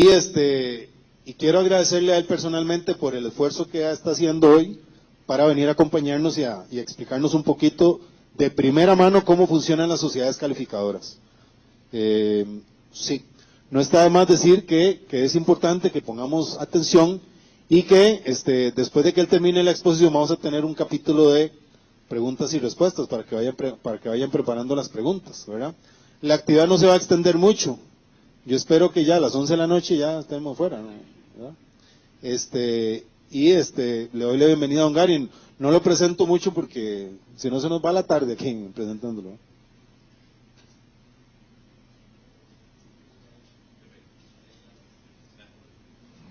Y quiero agradecerle a él personalmente por el esfuerzo que está haciendo hoy para venir a acompañarnos y explicarnos un poquito de primera mano cómo funcionan las sociedades calificadoras. Sí, no está de más decir que es importante que pongamos atención y que después de que él termine la exposición vamos a tener un capítulo de preguntas y respuestas para que vayan preparando las preguntas, ¿verdad? La actividad no se va a extender mucho. Yo espero que ya a las 11 de la noche ya estemos fuera, ¿no? ¿Verdad? Le doy la bienvenida a don Gary. No lo presento mucho porque si no se nos va la tarde aquí presentándolo.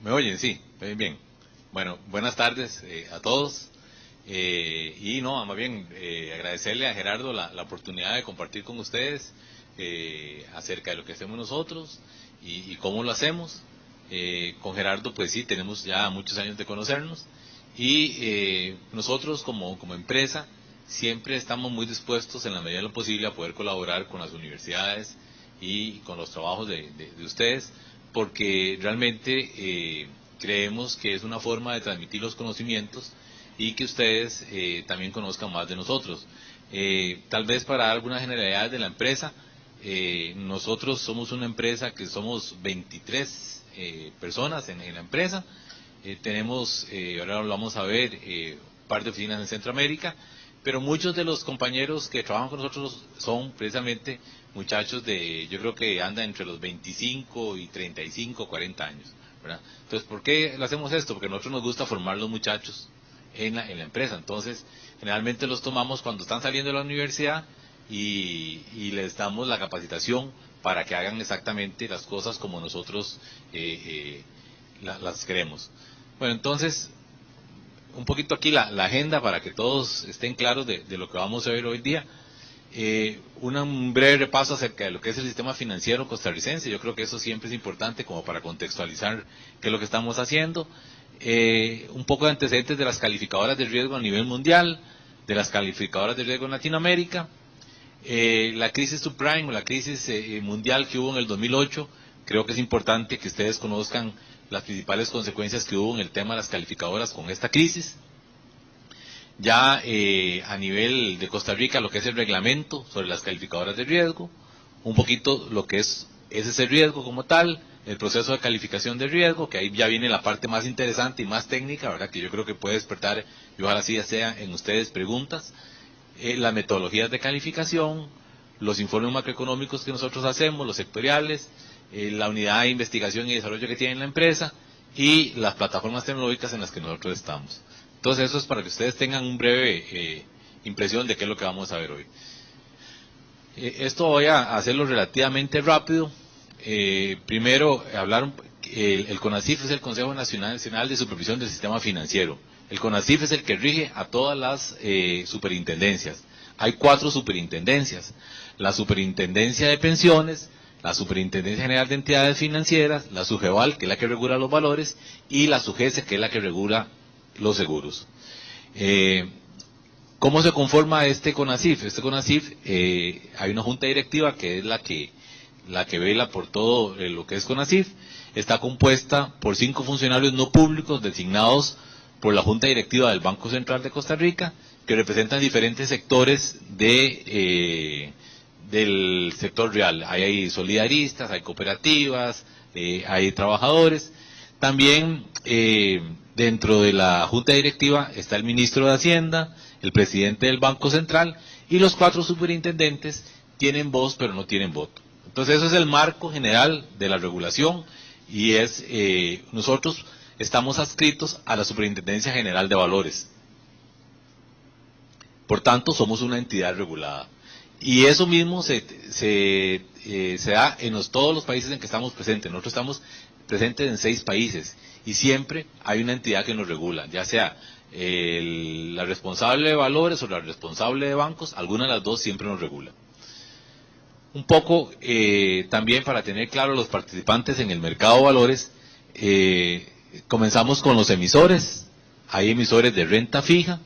¿Me oyen? Sí, bien. Bueno, buenas tardes a todos. Y no, más bien agradecerle a Gerardo la oportunidad de compartir con ustedes acerca de lo que hacemos nosotros y cómo lo hacemos. Con Gerardo, pues sí, tenemos ya muchos años de conocernos y nosotros como empresa siempre estamos muy dispuestos en la medida de lo posible a poder colaborar con las universidades y con los trabajos de ustedes, porque realmente creemos que es una forma de transmitir los conocimientos y que ustedes también conozcan más de nosotros. Tal vez para dar algunas generalidades de la empresa, nosotros somos una empresa que somos 23 personas en la empresa. Tenemos, ahora lo vamos a ver, un par de oficinas en Centroamérica, pero muchos de los compañeros que trabajan con nosotros son precisamente muchachos yo creo que andan entre los 25 y 35, 40 años, ¿verdad? Entonces, ¿por qué lo hacemos esto? Porque a nosotros nos gusta formar los muchachos en la empresa. Entonces, generalmente los tomamos cuando están saliendo de la universidad y les damos la capacitación para que hagan exactamente las cosas como nosotros las queremos. Bueno, entonces, un poquito aquí la agenda para que todos estén claros de lo que vamos a ver hoy día. Un breve repaso acerca de lo que es el sistema financiero costarricense. Yo creo que eso siempre es importante como para contextualizar qué es lo que estamos haciendo. Un poco de antecedentes de las calificadoras de riesgo a nivel mundial, de las calificadoras de riesgo en Latinoamérica, la crisis subprime o la crisis mundial que hubo en el 2008. Creo que es importante que ustedes conozcan las principales consecuencias que hubo en el tema de las calificadoras con esta crisis. Ya a nivel de Costa Rica, lo que es el reglamento sobre las calificadoras de riesgo, un poquito lo que es ese riesgo como tal, el proceso de calificación de riesgo, que ahí ya viene la parte más interesante y más técnica, ¿verdad? Que yo creo que puede despertar, y ojalá sí ya sea en ustedes preguntas, las metodologías de calificación, los informes macroeconómicos que nosotros hacemos, los sectoriales, la unidad de investigación y desarrollo que tiene la empresa y las plataformas tecnológicas en las que nosotros estamos. Entonces eso es para que ustedes tengan un breve impresión de qué es lo que vamos a ver hoy. Esto voy a hacerlo relativamente rápido. Primero, el CONACYF es el Consejo Nacional de Supervisión del Sistema Financiero. El CONACYF es el que rige a todas las superintendencias. Hay 4 superintendencias: la Superintendencia de Pensiones, la Superintendencia General de Entidades Financieras, la SUGEVAL, que es la que regula los valores, y la SUGESE, que es la que regula los seguros. ¿Cómo se conforma este CONACYF? Este CONACYF, hay una junta directiva que es la que vela por todo lo que es CONACYF. Está compuesta por 5 funcionarios no públicos designados por la junta directiva del Banco Central de Costa Rica, que representan diferentes sectores del sector real. Hay solidaristas, hay cooperativas, hay trabajadores. También dentro de la junta directiva está el ministro de Hacienda, el presidente del Banco Central, y los 4 superintendentes tienen voz pero no tienen voto. Entonces eso es el marco general de la regulación, y nosotros estamos adscritos a la Superintendencia General de Valores. Por tanto, somos una entidad regulada. Y eso mismo se da en todos los países en que estamos presentes. Nosotros estamos presentes en 6 países y siempre hay una entidad que nos regula, ya sea la responsable de valores o la responsable de bancos. Alguna de las dos siempre nos regula. Un poco también para tener claro los participantes en el mercado de valores, comenzamos con los emisores. Hay emisores de renta fija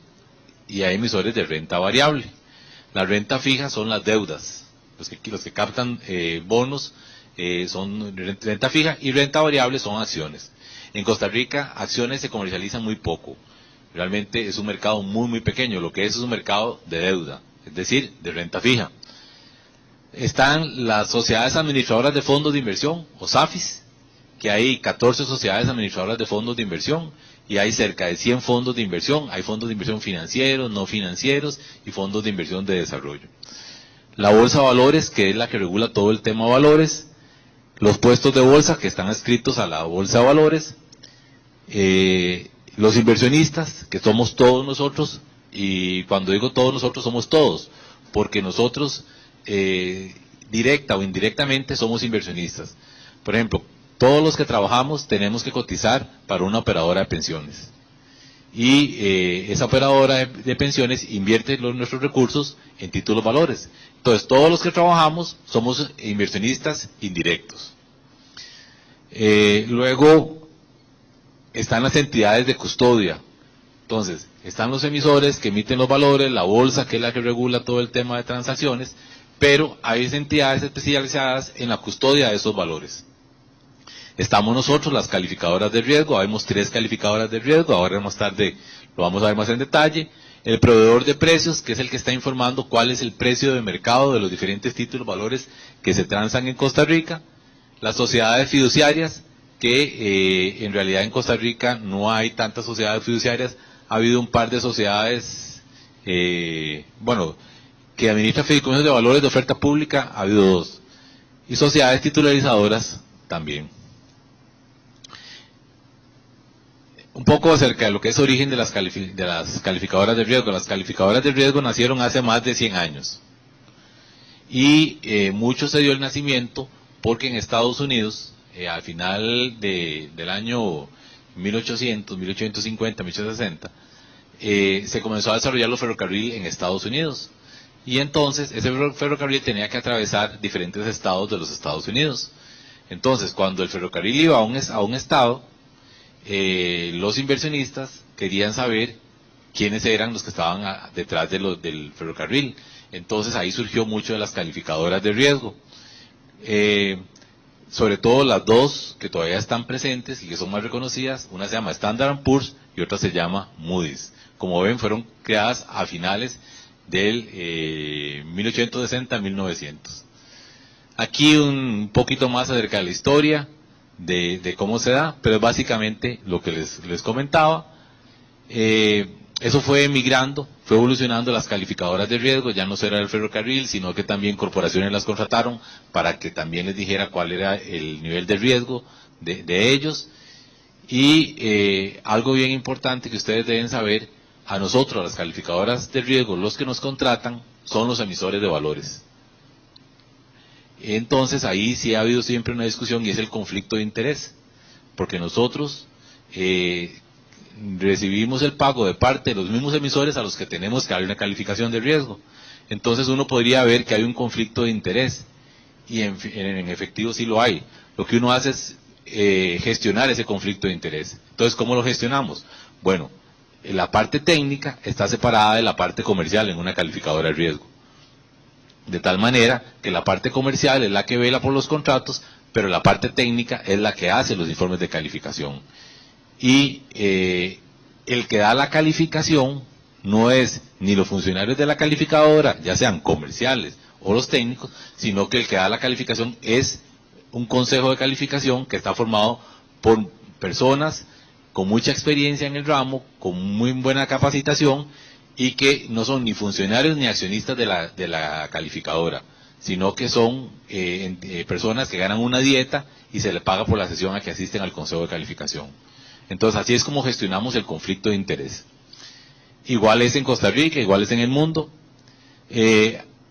y hay emisores de renta variable. La renta fija son las deudas, los que captan bonos son renta fija, y renta variable son acciones. En Costa Rica, acciones se comercializan muy poco. Realmente es un mercado muy, muy pequeño. Lo que es un mercado de deuda, es decir, de renta fija. Están las sociedades administradoras de fondos de inversión, o SAFIs, que hay 14 sociedades administradoras de fondos de inversión, y hay cerca de 100 fondos de inversión. Hay fondos de inversión financieros, no financieros, y fondos de inversión de desarrollo. La bolsa de valores, que es la que regula todo el tema de valores. Los puestos de bolsa, que están adscritos a la bolsa de valores. Los inversionistas, que somos todos nosotros, y cuando digo todos nosotros, somos todos, porque nosotros, directa o indirectamente, somos inversionistas. Por ejemplo, todos los que trabajamos tenemos que cotizar para una operadora de pensiones. Y esa operadora de pensiones invierte nuestros recursos en títulos valores. Entonces, todos los que trabajamos somos inversionistas indirectos. Luego están las entidades de custodia. Entonces, están los emisores que emiten los valores, la bolsa, que es la que regula todo el tema de transacciones, pero hay entidades especializadas en la custodia de esos valores. Estamos nosotros, las calificadoras de riesgo. Habemos 3 calificadoras de riesgo, ahora más tarde lo vamos a ver más en detalle. El proveedor de precios, que es el que está informando cuál es el precio de mercado de los diferentes títulos valores que se transan en Costa Rica. Las sociedades fiduciarias, que en realidad en Costa Rica no hay tantas sociedades fiduciarias. Ha habido un par de sociedades, que administran fideicomisos de valores de oferta pública, ha habido 2. Y sociedades titularizadoras también. Un poco acerca de lo que es origen de las calificadoras de riesgo. Las calificadoras de riesgo nacieron hace más de 100 años. Y mucho se dio el nacimiento porque en Estados Unidos, al final del año 1800, 1850, 1860, se comenzó a desarrollar los ferrocarriles en Estados Unidos. Y entonces ese ferrocarril tenía que atravesar diferentes estados de los Estados Unidos. Entonces, cuando el ferrocarril iba a un estado, los inversionistas querían saber quiénes eran los que estaban detrás del ferrocarril. Entonces ahí surgió mucho de las calificadoras de riesgo. Sobre todo las 2 que todavía están presentes y que son más reconocidas, una se llama Standard & Poor's y otra se llama Moody's. Como ven, fueron creadas a finales del 1860-1900. Aquí un poquito más acerca de la historia de cómo se da, pero es básicamente lo que les comentaba. Eso fue migrando, fue evolucionando las calificadoras de riesgo. Ya no era el ferrocarril, sino que también corporaciones las contrataron para que también les dijera cuál era el nivel de riesgo de ellos. Y algo bien importante que ustedes deben saber, a nosotros, las calificadoras de riesgo, los que nos contratan son los emisores de valores. Entonces ahí sí ha habido siempre una discusión, y es el conflicto de interés, porque nosotros recibimos el pago de parte de los mismos emisores a los que tenemos que darle una calificación de riesgo. Entonces uno podría ver que hay un conflicto de interés, y en efectivo sí lo hay. Lo que uno hace es gestionar ese conflicto de interés. Entonces, ¿cómo lo gestionamos? Bueno, la parte técnica está separada de la parte comercial en una calificadora de riesgo. De tal manera que la parte comercial es la que vela por los contratos, pero la parte técnica es la que hace los informes de calificación. Y el que da la calificación no es ni los funcionarios de la calificadora, ya sean comerciales o los técnicos, sino que el que da la calificación es un consejo de calificación que está formado por personas con mucha experiencia en el ramo, con muy buena capacitación, y que no son ni funcionarios ni accionistas de la calificadora, sino que son personas que ganan una dieta y se les paga por la sesión a que asisten al consejo de calificación. Entonces, así es como gestionamos el conflicto de interés. Igual es en Costa Rica, igual es en el mundo.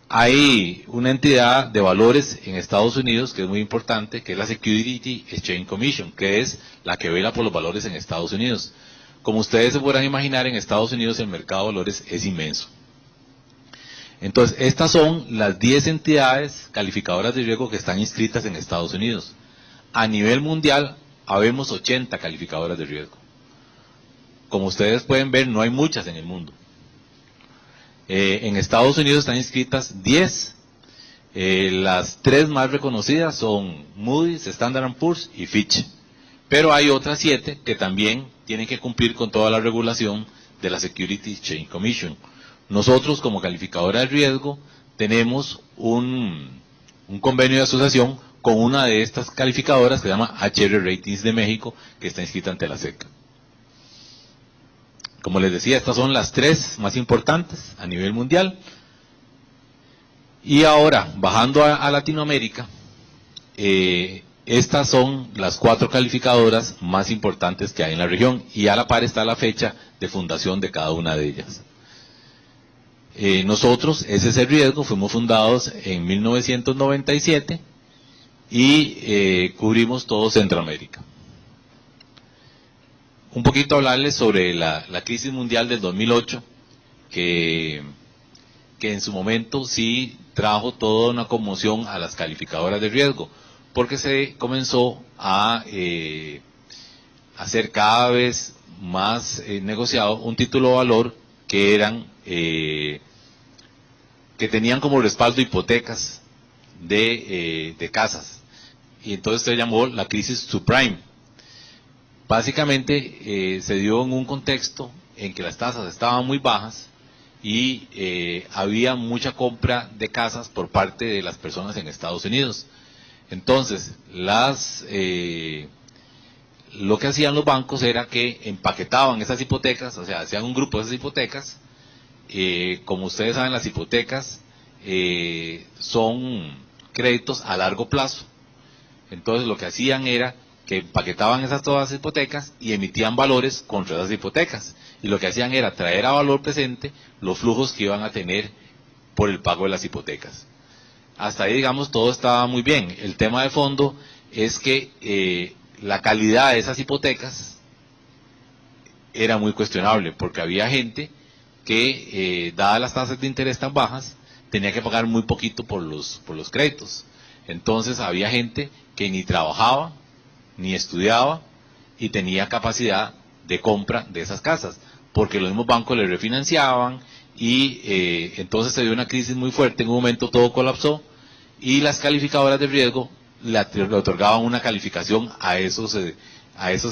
Hay una entidad de valores en Estados Unidos que es muy importante, que es la Security Exchange Commission, que es la que vela por los valores en Estados Unidos. Como ustedes se podrán imaginar, en Estados Unidos el mercado de valores es inmenso. Entonces, estas son las 10 entidades calificadoras de riesgo que están inscritas en Estados Unidos. A nivel mundial, habemos 80 calificadoras de riesgo. Como ustedes pueden ver, no hay muchas en el mundo. En Estados Unidos están inscritas 10. Las tres más reconocidas son Moody's, Standard & Poor's y Fitch. Pero hay otras 7 que también tienen que cumplir con toda la regulación de la Securities Exchange Commission. Nosotros, como calificadora de riesgo, tenemos un convenio de asociación con una de estas calificadoras que se llama HR Ratings de México, que está inscrita ante la SEC. Como les decía, estas son las 3 más importantes a nivel mundial. Y ahora, bajando a Latinoamérica, estas son las 4 calificadoras más importantes que hay en la región, y a la par está la fecha de fundación de cada una de ellas. Nosotros, SC Riesgo, fuimos fundados en 1997 y cubrimos todo Centroamérica. Un poquito hablarles sobre la crisis mundial del 2008, que en su momento sí trajo toda una conmoción a las calificadoras de riesgo, porque se comenzó a hacer cada vez más negociado un título de valor que eran que tenían como respaldo hipotecas de casas, y entonces se llamó la crisis subprime. Básicamente se dio en un contexto en que las tasas estaban muy bajas y había mucha compra de casas por parte de las personas en Estados Unidos. Entonces, lo que hacían los bancos era que empaquetaban esas hipotecas, o sea, hacían un grupo de esas hipotecas. Como ustedes saben, las hipotecas son créditos a largo plazo. Entonces, lo que hacían era que empaquetaban todas las hipotecas y emitían valores contra esas hipotecas. Y lo que hacían era traer a valor presente los flujos que iban a tener por el pago de las hipotecas. Hasta ahí, digamos, todo estaba muy bien. El tema de fondo es que la calidad de esas hipotecas era muy cuestionable, porque había gente que, dadas las tasas de interés tan bajas, tenía que pagar muy poquito por los créditos. Entonces había gente que ni trabajaba, ni estudiaba, y tenía capacidad de compra de esas casas, porque los mismos bancos le refinanciaban, y entonces se dio una crisis muy fuerte. En un momento todo colapsó, y las calificadoras de riesgo le otorgaban una calificación a esos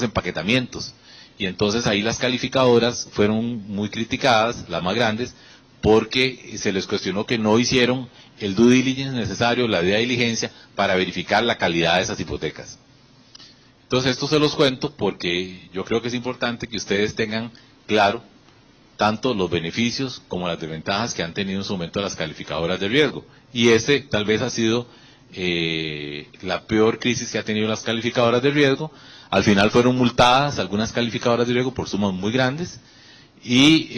empaquetamientos. Y entonces ahí las calificadoras fueron muy criticadas, las más grandes, porque se les cuestionó que no hicieron el due diligence necesario, la debida diligencia, para verificar la calidad de esas hipotecas. Entonces esto se los cuento porque yo creo que es importante que ustedes tengan claro tanto los beneficios como las desventajas que han tenido en su momento las calificadoras de riesgo. Y tal vez ha sido la peor crisis que ha tenido las calificadoras de riesgo. Al final fueron multadas algunas calificadoras de riesgo por sumas muy grandes, y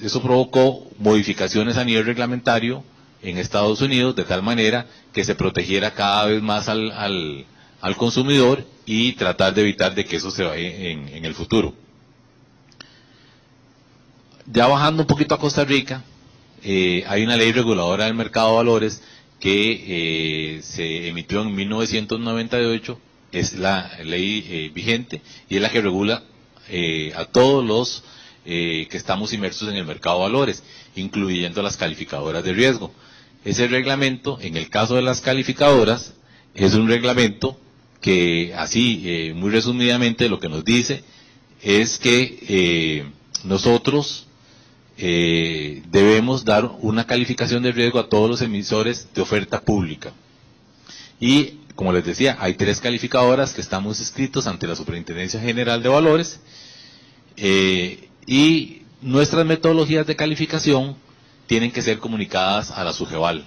eso provocó modificaciones a nivel reglamentario en Estados Unidos, de tal manera que se protegiera cada vez más al consumidor, y tratar de evitar de que eso se vaya en el futuro. Ya bajando un poquito a Costa Rica, hay una ley reguladora del mercado de valores que se emitió en 1998, es la ley vigente, y es la que regula a todos los que estamos inmersos en el mercado de valores, incluyendo las calificadoras de riesgo. Ese reglamento, en el caso de las calificadoras, es un reglamento que, así muy resumidamente, lo que nos dice es que nosotros debemos dar una calificación de riesgo a todos los emisores de oferta pública. Y, como les decía, hay 3 calificadoras que estamos inscritos ante la Superintendencia General de Valores, y nuestras metodologías de calificación tienen que ser comunicadas a la SUGEVAL.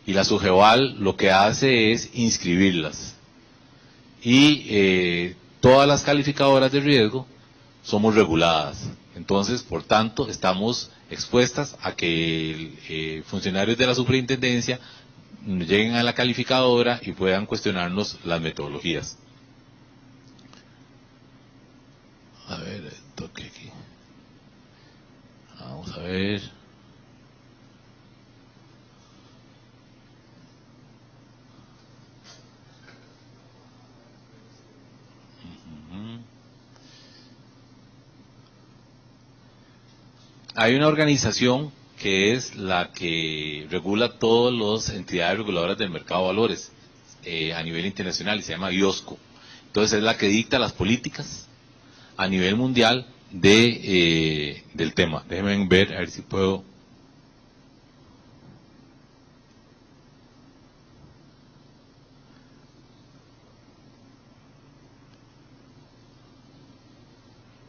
Y la SUGEVAL lo que hace es inscribirlas. Y todas las calificadoras de riesgo somos reguladas. Entonces, por tanto, estamos expuestas a que funcionarios de la superintendencia lleguen a la calificadora y puedan cuestionarnos las metodologías. A ver, toque aquí. Vamos a ver. Hay una organización que es la que regula todas las entidades reguladoras del mercado de valores a nivel internacional, y se llama IOSCO. Entonces es la que dicta las políticas a nivel mundial del tema. Déjenme ver, a ver si puedo.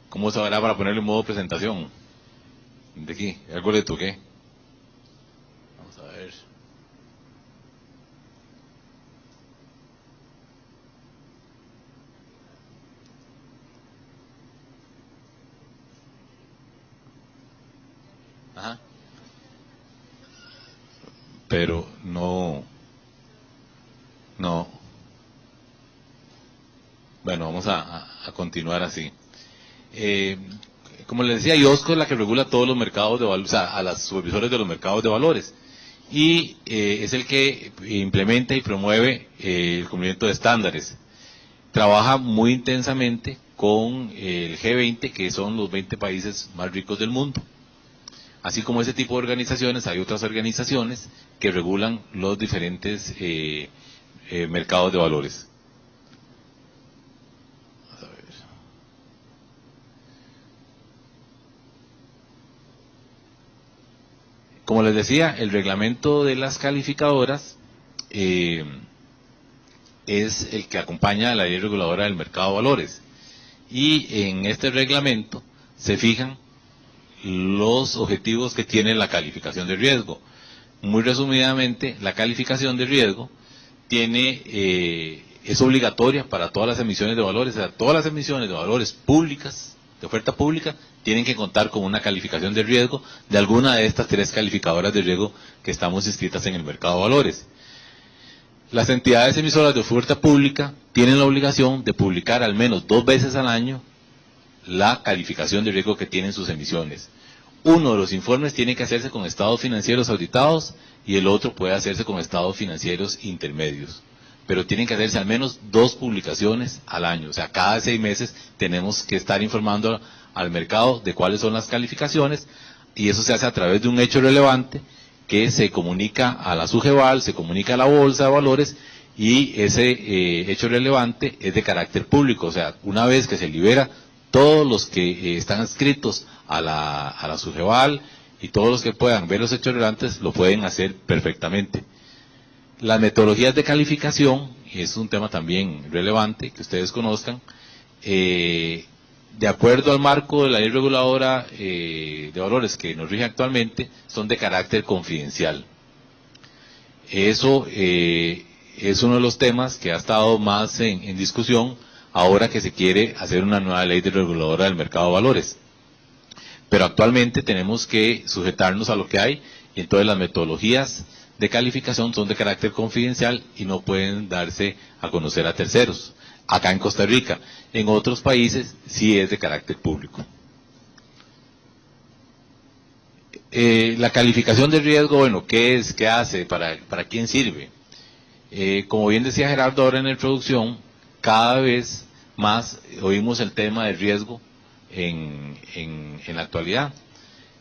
¿Cómo se hará para ponerle en modo presentación? De aquí, algo le toqué. Vamos a ver. Ajá. Pero no. Bueno, vamos a continuar así. Como les decía, IOSCO es la que regula todos los mercados de valores, o sea, a los supervisores de los mercados de valores, y es el que implementa y promueve el cumplimiento de estándares. Trabaja muy intensamente con el G20, que son los 20 países más ricos del mundo. Así como ese tipo de organizaciones, hay otras organizaciones que regulan los diferentes mercados de valores. Como les decía, el reglamento de las calificadoras es el que acompaña a la ley reguladora del mercado de valores. Y en este reglamento se fijan los objetivos que tiene la calificación de riesgo. Muy resumidamente, la calificación de riesgo es obligatoria para todas las emisiones de valores, o sea, todas las emisiones de valores públicas, de oferta pública, tienen que contar con una calificación de riesgo de alguna de estas 3 calificadoras de riesgo que estamos inscritas en el mercado de valores. Las entidades emisoras de oferta pública tienen la obligación de publicar al menos 2 veces al año la calificación de riesgo que tienen sus emisiones. Uno de los informes tiene que hacerse con estados financieros auditados y el otro puede hacerse con estados financieros intermedios. Pero tienen que hacerse al menos 2 publicaciones al año. O sea, cada 6 meses tenemos que estar informando al mercado de cuáles son las calificaciones, y eso se hace a través de un hecho relevante que se comunica a la SUGEVAL, se comunica a la Bolsa de Valores, y ese hecho relevante es de carácter público. O sea, una vez que se libera, todos los que están inscritos a la SUGEVAL y todos los que puedan ver los hechos relevantes lo pueden hacer perfectamente. Las metodologías de calificación, y es un tema también relevante que ustedes conozcan, de acuerdo al marco de la ley reguladora de valores que nos rige actualmente, son de carácter confidencial. Eso es uno de los temas que ha estado más en discusión ahora que se quiere hacer una nueva ley de reguladora del mercado de valores. Pero actualmente tenemos que sujetarnos a lo que hay, y entonces las metodologías de calificación son de carácter confidencial y no pueden darse a conocer a terceros. Acá en Costa Rica, en otros países sí es de carácter público. La calificación de riesgo, bueno, ¿qué es? ¿Qué hace? ¿Para quién sirve? Como bien decía Gerardo ahora en la introducción, cada vez más oímos el tema del riesgo en la actualidad.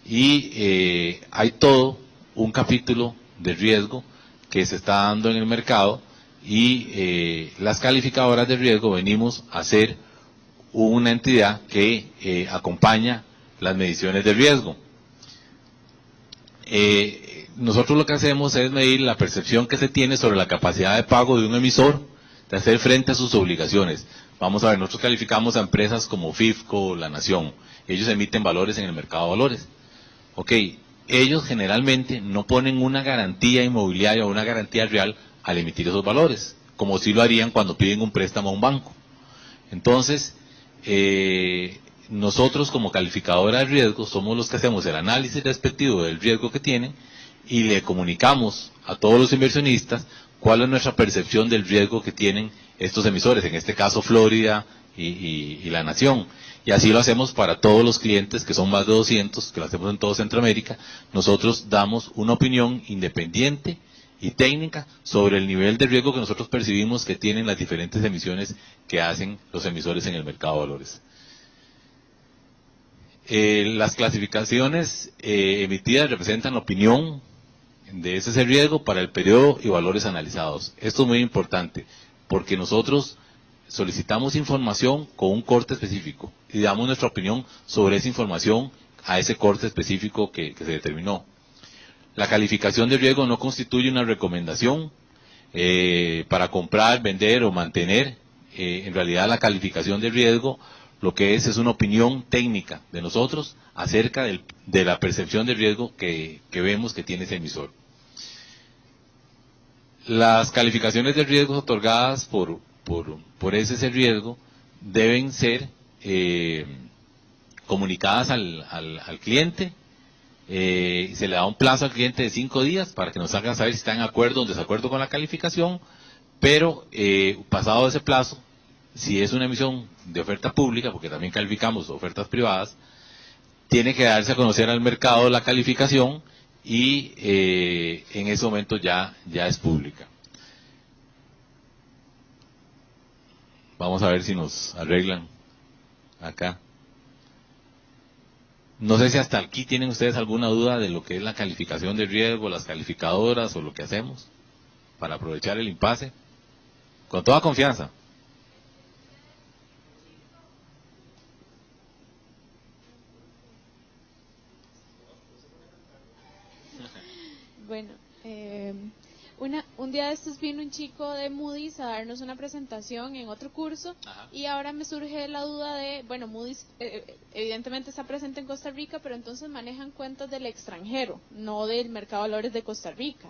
Y hay todo un capítulo de riesgo que se está dando en el mercado, y las calificadoras de riesgo venimos a ser una entidad que acompaña las mediciones de riesgo. Nosotros lo que hacemos es medir la percepción que se tiene sobre la capacidad de pago de un emisor de hacer frente a sus obligaciones. Vamos a ver, nosotros calificamos a empresas como FIFCO, La Nación. Ellos emiten valores en el mercado de valores. Ok, ellos generalmente no ponen una garantía inmobiliaria o una garantía real al emitir esos valores, como si lo harían cuando piden un préstamo a un banco. Entonces, nosotros como calificadora de riesgo somos los que hacemos el análisis respectivo del riesgo que tienen y le comunicamos a todos los inversionistas cuál es nuestra percepción del riesgo que tienen estos emisores, en este caso Florida y La Nación. Y así lo hacemos para todos los clientes, que son más de 200, que lo hacemos en todo Centroamérica. Nosotros damos una opinión independiente y técnica sobre el nivel de riesgo que nosotros percibimos que tienen las diferentes emisiones que hacen los emisores en el mercado de valores. Las clasificaciones emitidas representan la opinión de ese riesgo para el periodo y valores analizados. Esto es muy importante, porque nosotros solicitamos información con un corte específico y damos nuestra opinión sobre esa información a ese corte específico que se determinó. La calificación de riesgo no constituye una recomendación para comprar, vender o mantener. En realidad la calificación de riesgo lo que es una opinión técnica de nosotros acerca de la percepción de riesgo que vemos que tiene ese emisor. Las calificaciones de riesgos otorgadas por ese riesgo deben ser comunicadas al cliente. Se le da un plazo al cliente de 5 días para que nos haga saber si está en acuerdo o en desacuerdo con la calificación, pero pasado ese plazo, si es una emisión de oferta pública, porque también calificamos ofertas privadas, tiene que darse a conocer al mercado la calificación y en ese momento ya es pública. Vamos a ver si nos arreglan acá. No sé si hasta aquí tienen ustedes alguna duda de lo que es la calificación de riesgo, las calificadoras o lo que hacemos para aprovechar el impasse. Con toda confianza. Bueno, un día de estos vino un chico de Moody's a darnos una presentación en otro curso. Ajá. Y ahora me surge la duda de, bueno, Moody's evidentemente está presente en Costa Rica, pero entonces manejan cuentas del extranjero, no del mercado de valores de Costa Rica,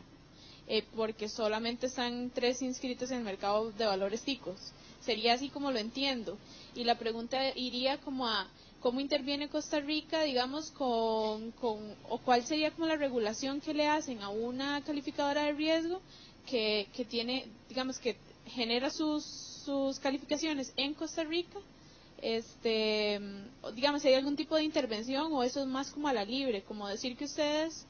porque solamente están 3 inscritos en el mercado de valores ticos. Sería así como lo entiendo. Y la pregunta iría como a ¿cómo interviene Costa Rica, digamos, o cuál sería como la regulación que le hacen a una calificadora de riesgo que tiene, digamos, que genera sus calificaciones en Costa Rica? Digamos, si hay algún tipo de intervención o eso es más como a la libre, como decir que ustedes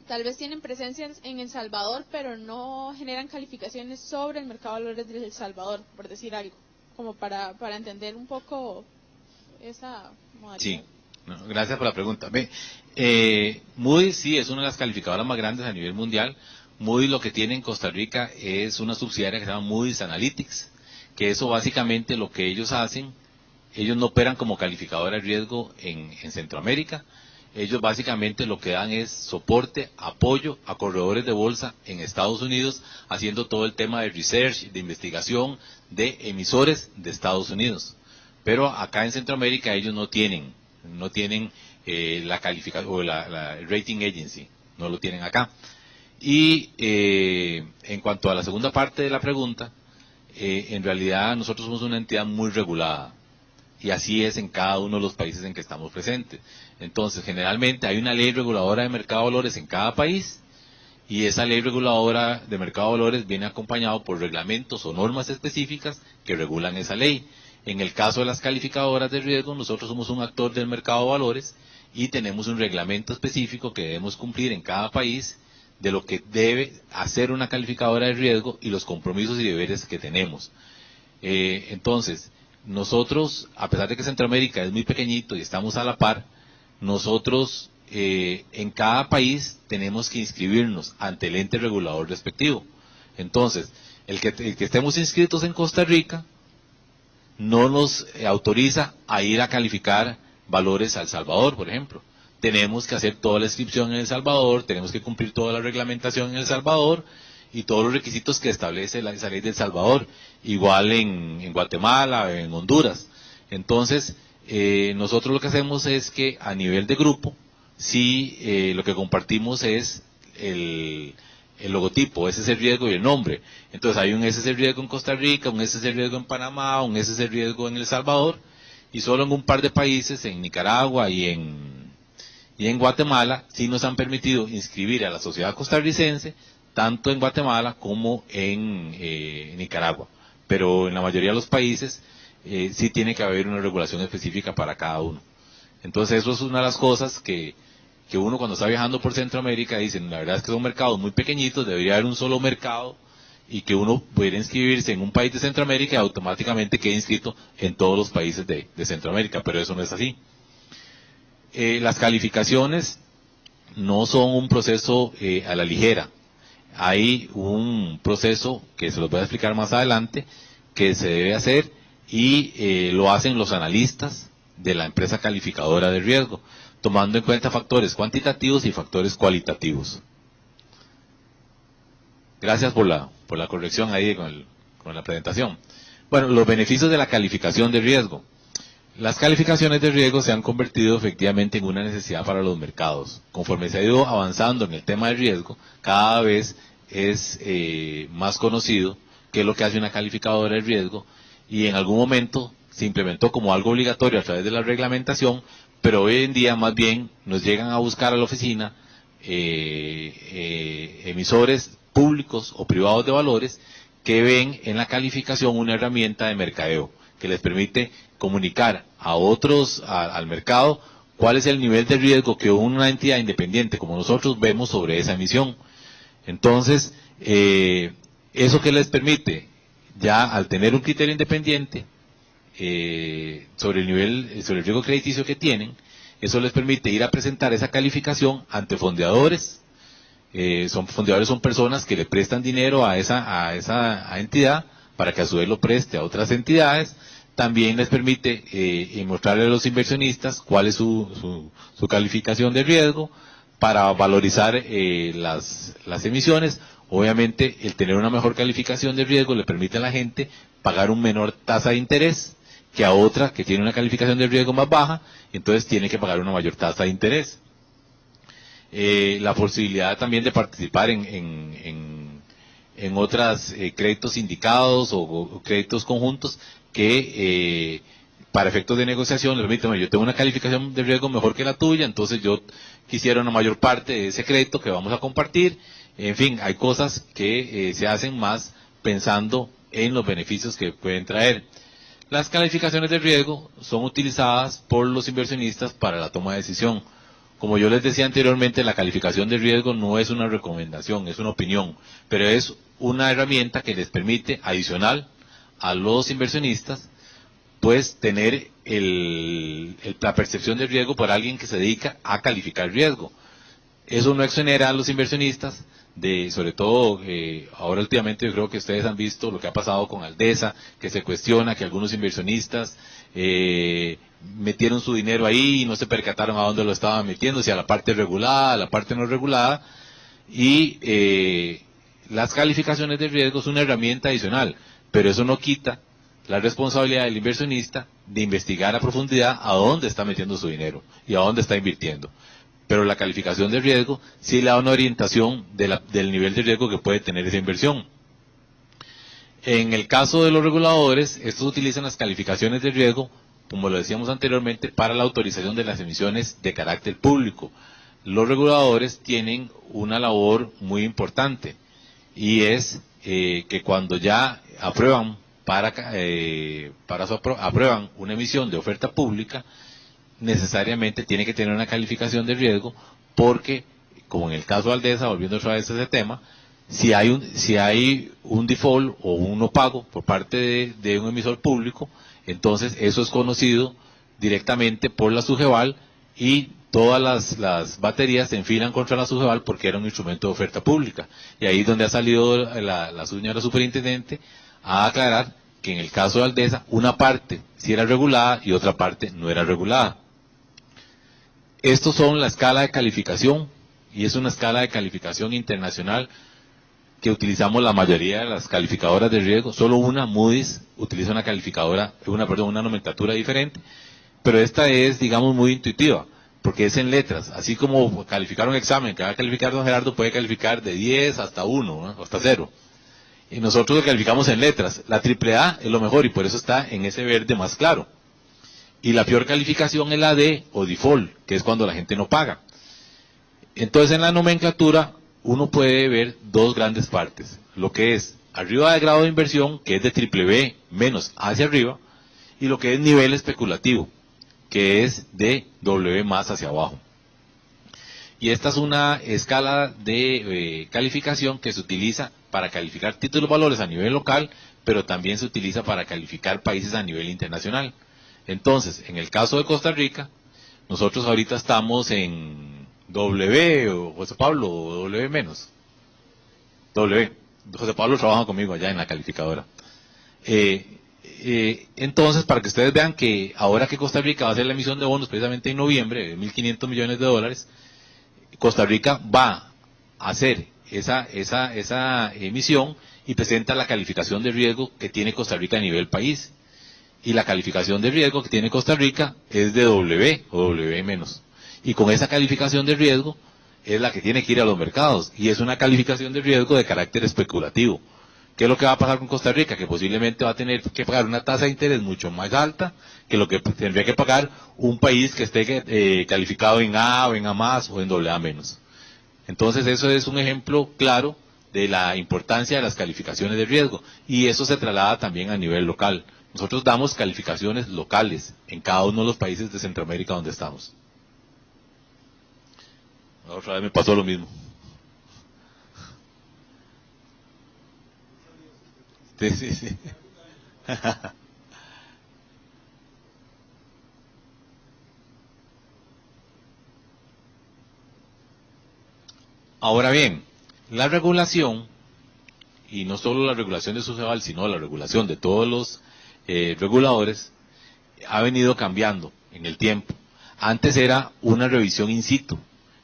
tal vez tienen presencias en El Salvador, pero no generan calificaciones sobre el mercado de valores de El Salvador, por decir algo, como para entender un poco esa modalidad. Sí, no, gracias por la pregunta. Moody's sí es una de las calificadoras más grandes a nivel mundial. Moody's lo que tiene en Costa Rica es una subsidiaria que se llama Moody's Analytics, que eso básicamente lo que ellos hacen, ellos no operan como calificadora de riesgo en Centroamérica. Ellos básicamente lo que dan es soporte, apoyo a corredores de bolsa en Estados Unidos, haciendo todo el tema de research, de investigación de emisores de Estados Unidos. Pero acá en Centroamérica ellos no tienen la calificación o la rating agency, no lo tienen acá. Y en cuanto a la segunda parte de la pregunta, en realidad nosotros somos una entidad muy regulada. Y así es en cada uno de los países en que estamos presentes. Entonces, generalmente hay una ley reguladora de mercado de valores en cada país, y esa ley reguladora de mercado de valores viene acompañado por reglamentos o normas específicas que regulan esa ley. En el caso de las calificadoras de riesgo, nosotros somos un actor del mercado de valores y tenemos un reglamento específico que debemos cumplir en cada país de lo que debe hacer una calificadora de riesgo y los compromisos y deberes que tenemos. Entonces, nosotros, a pesar de que Centroamérica es muy pequeñito y estamos a la par, nosotros en cada país tenemos que inscribirnos ante el ente regulador respectivo. Entonces, el que estemos inscritos en Costa Rica no nos autoriza a ir a calificar valores a El Salvador, por ejemplo. Tenemos que hacer toda la inscripción en El Salvador, tenemos que cumplir toda la reglamentación en El Salvador y todos los requisitos que establece esa ley de El Salvador, igual en Guatemala, en Honduras. Entonces, nosotros lo que hacemos es que a nivel de grupo, sí, lo que compartimos es el logotipo, ese es el riesgo y el nombre. Entonces hay un ese es el riesgo en Costa Rica, un ese es el riesgo en Panamá, un ese es el riesgo en El Salvador, y solo en un par de países, en Nicaragua y en Guatemala, sí nos han permitido inscribir a la sociedad costarricense, tanto en Guatemala como en Nicaragua. Pero en la mayoría de los países sí tiene que haber una regulación específica para cada uno. Entonces eso es una de las cosas que uno cuando está viajando por Centroamérica dice, la verdad es que son mercados muy pequeñitos, debería haber un solo mercado y que uno pudiera inscribirse en un país de Centroamérica y automáticamente quede inscrito en todos los países de Centroamérica, pero eso no es así. Las calificaciones no son un proceso a la ligera. Hay un proceso que se los voy a explicar más adelante que se debe hacer y lo hacen los analistas de la empresa calificadora de riesgo, tomando en cuenta factores cuantitativos y factores cualitativos. Gracias por la corrección ahí con la presentación. Bueno, los beneficios de la calificación de riesgo. Las calificaciones de riesgo se han convertido efectivamente en una necesidad para los mercados. Conforme se ha ido avanzando en el tema del riesgo, cada vez es más conocido qué es lo que hace una calificadora de riesgo, y en algún momento se implementó como algo obligatorio a través de la reglamentación, pero hoy en día más bien nos llegan a buscar a la oficina emisores públicos o privados de valores que ven en la calificación una herramienta de mercadeo que les permite comunicar a otros, al mercado, cuál es el nivel de riesgo que una entidad independiente como nosotros vemos sobre esa emisión. Entonces, eso que les permite, ya al tener un criterio independiente sobre el riesgo crediticio que tienen, eso les permite ir a presentar esa calificación ante fondeadores. Fondeadores son personas que le prestan dinero a esa entidad para que a su vez lo preste a otras entidades. También les permite mostrarle a los inversionistas cuál es su calificación de riesgo para valorizar las emisiones. Obviamente, el tener una mejor calificación de riesgo le permite a la gente pagar un menor tasa de interés que a otra que tiene una calificación de riesgo más baja, entonces tiene que pagar una mayor tasa de interés. La posibilidad también de participar en otros créditos sindicados o créditos conjuntos que para efectos de negociación le permiten, yo tengo una calificación de riesgo mejor que la tuya, entonces yo quisiera una mayor parte de ese crédito que vamos a compartir. En fin, hay cosas que se hacen más pensando en los beneficios que pueden traer. Las calificaciones de riesgo son utilizadas por los inversionistas para la toma de decisión. Como yo les decía anteriormente, la calificación de riesgo no es una recomendación, es una opinión, pero es una herramienta que les permite, adicional a los inversionistas, pues tener la percepción de riesgo por alguien que se dedica a calificar riesgo. Eso no exonera a los inversionistas sobre todo ahora últimamente yo creo que ustedes han visto lo que ha pasado con Aldesa, que se cuestiona que algunos inversionistas metieron su dinero ahí y no se percataron a dónde lo estaban metiendo, si a la parte regulada, a la parte no regulada, y las calificaciones de riesgo es una herramienta adicional, pero eso no quita la responsabilidad del inversionista de investigar a profundidad a dónde está metiendo su dinero y a dónde está invirtiendo. Pero la calificación de riesgo sí le da una orientación del nivel de riesgo que puede tener esa inversión. En el caso de los reguladores, estos utilizan las calificaciones de riesgo, como lo decíamos anteriormente, para la autorización de las emisiones de carácter público. Los reguladores tienen una labor muy importante, y es que cuando ya aprueban aprueban una emisión de oferta pública, necesariamente tiene que tener una calificación de riesgo, porque, como en el caso de Aldesa, volviendo otra vez a ese tema, si hay un default o un no pago por parte de un emisor público, entonces eso es conocido directamente por la SUGEVAL y todas las baterías se enfilan contra la SUGEVAL porque era un instrumento de oferta pública. Y ahí es donde ha salido la señora superintendente a aclarar que en el caso de Aldesa, una parte sí era regulada y otra parte no era regulada. Estos son la escala de calificación, y es una escala de calificación internacional que utilizamos la mayoría de las calificadoras de riesgo. Solo una, Moody's, utiliza una nomenclatura diferente, pero esta es, digamos, muy intuitiva, porque es en letras. Así como calificar un examen, que va a calificar don Gerardo, puede calificar de 10 hasta 1, ¿no? Hasta 0. Y nosotros lo calificamos en letras. La AAA es lo mejor y por eso está en ese verde más claro. Y la peor calificación es la D o default, que es cuando la gente no paga. Entonces en la nomenclatura uno puede ver dos grandes partes. Lo que es arriba de grado de inversión, que es de BBB menos hacia arriba, y lo que es nivel especulativo, que es de W más hacia abajo. Y esta es una escala de calificación que se utiliza para calificar títulos valores a nivel local, pero también se utiliza para calificar países a nivel internacional. Entonces, en el caso de Costa Rica, nosotros ahorita estamos en W, o José Pablo, o W menos. W. José Pablo trabaja conmigo allá en la calificadora. Entonces, para que ustedes vean que ahora que Costa Rica va a hacer la emisión de bonos precisamente en noviembre, de 1.500 millones de dólares, Costa Rica va a hacer esa emisión y presenta la calificación de riesgo que tiene Costa Rica a nivel país. Y la calificación de riesgo que tiene Costa Rica es de W o W menos. Y con esa calificación de riesgo es la que tiene que ir a los mercados. Y es una calificación de riesgo de carácter especulativo. ¿Qué es lo que va a pasar con Costa Rica? Que posiblemente va a tener que pagar una tasa de interés mucho más alta que lo que tendría que pagar un país que esté calificado en A o en A más o en AA menos. Entonces eso es un ejemplo claro de la importancia de las calificaciones de riesgo. Y eso se traslada también a nivel local. Nosotros damos calificaciones locales en cada uno de los países de Centroamérica donde estamos. Otra vez me pasó lo mismo. Sí. Ahora bien, la regulación, y no solo la regulación de SUGEVAL, sino la regulación de todos los reguladores, ha venido cambiando en el tiempo. Antes era una revisión in situ,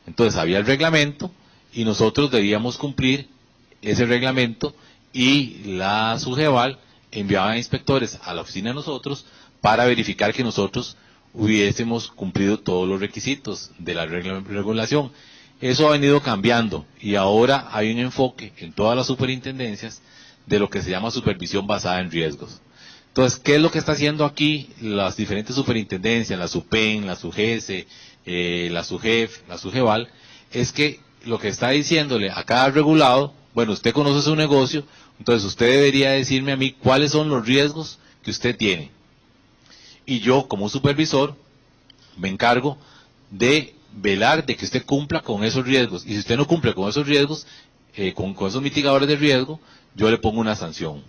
entonces había el reglamento y nosotros debíamos cumplir ese reglamento y la SUGEVAL enviaba inspectores a la oficina de nosotros para verificar que nosotros hubiésemos cumplido todos los requisitos de la regulación. Eso ha venido cambiando y ahora hay un enfoque en todas las superintendencias de lo que se llama supervisión basada en riesgos. Entonces, ¿qué es lo que está haciendo aquí las diferentes superintendencias, la SUPEN, la SUGESE, la SUGEF, la SUGEVAL? Es que lo que está diciéndole a cada regulado, bueno, usted conoce su negocio, entonces usted debería decirme a mí cuáles son los riesgos que usted tiene. Y yo, como supervisor, me encargo de velar de que usted cumpla con esos riesgos. Y si usted no cumple con esos riesgos, con esos mitigadores de riesgo, yo le pongo una sanción.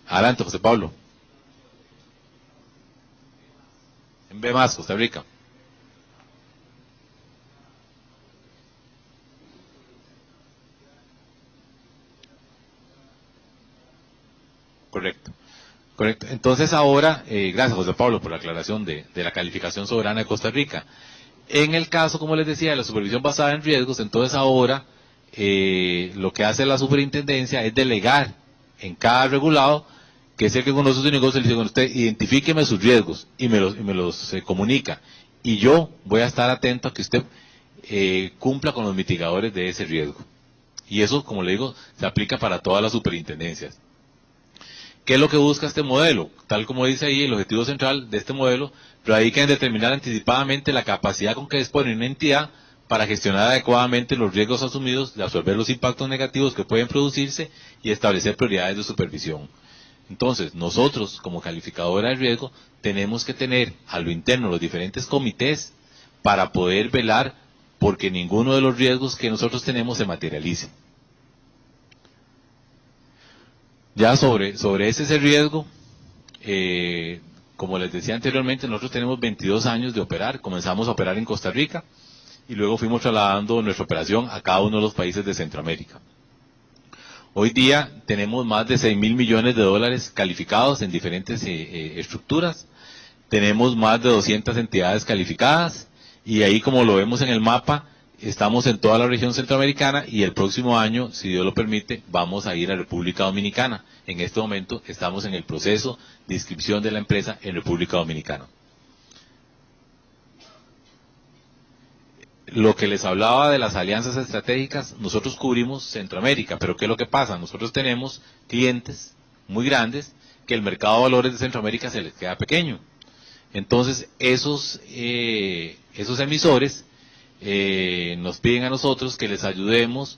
Adelante, José Pablo. En B+, Costa Rica. Correcto. Entonces ahora, gracias José Pablo por la aclaración de la calificación soberana de Costa Rica. En el caso, como les decía, de la supervisión basada en riesgos, entonces ahora lo que hace la superintendencia es delegar en cada regulado, que es el que conoce su negocio, le dice, bueno, usted identifíqueme sus riesgos y me los comunica. Y yo voy a estar atento a que usted cumpla con los mitigadores de ese riesgo. Y eso, como le digo, se aplica para todas las superintendencias. ¿Qué es lo que busca este modelo? Tal como dice ahí, el objetivo central de este modelo radica en determinar anticipadamente la capacidad con que dispone una entidad para gestionar adecuadamente los riesgos asumidos, de absorber los impactos negativos que pueden producirse y establecer prioridades de supervisión. Entonces, nosotros, como calificadora de riesgo, tenemos que tener a lo interno los diferentes comités para poder velar porque ninguno de los riesgos que nosotros tenemos se materialice. Ya sobre ese riesgo, como les decía anteriormente, nosotros tenemos 22 años de operar. Comenzamos a operar en Costa Rica y luego fuimos trasladando nuestra operación a cada uno de los países de Centroamérica. Hoy día tenemos más de 6.000 millones de dólares calificados en diferentes estructuras. Tenemos más de 200 entidades calificadas y ahí, como lo vemos en el mapa, estamos en toda la región centroamericana y el próximo año, si Dios lo permite, vamos a ir a República Dominicana. En este momento estamos en el proceso de inscripción de la empresa en República Dominicana. Lo que les hablaba de las alianzas estratégicas, nosotros cubrimos Centroamérica, pero ¿qué es lo que pasa? Nosotros tenemos clientes muy grandes que el mercado de valores de Centroamérica se les queda pequeño. Entonces, esos emisores nos piden a nosotros que les ayudemos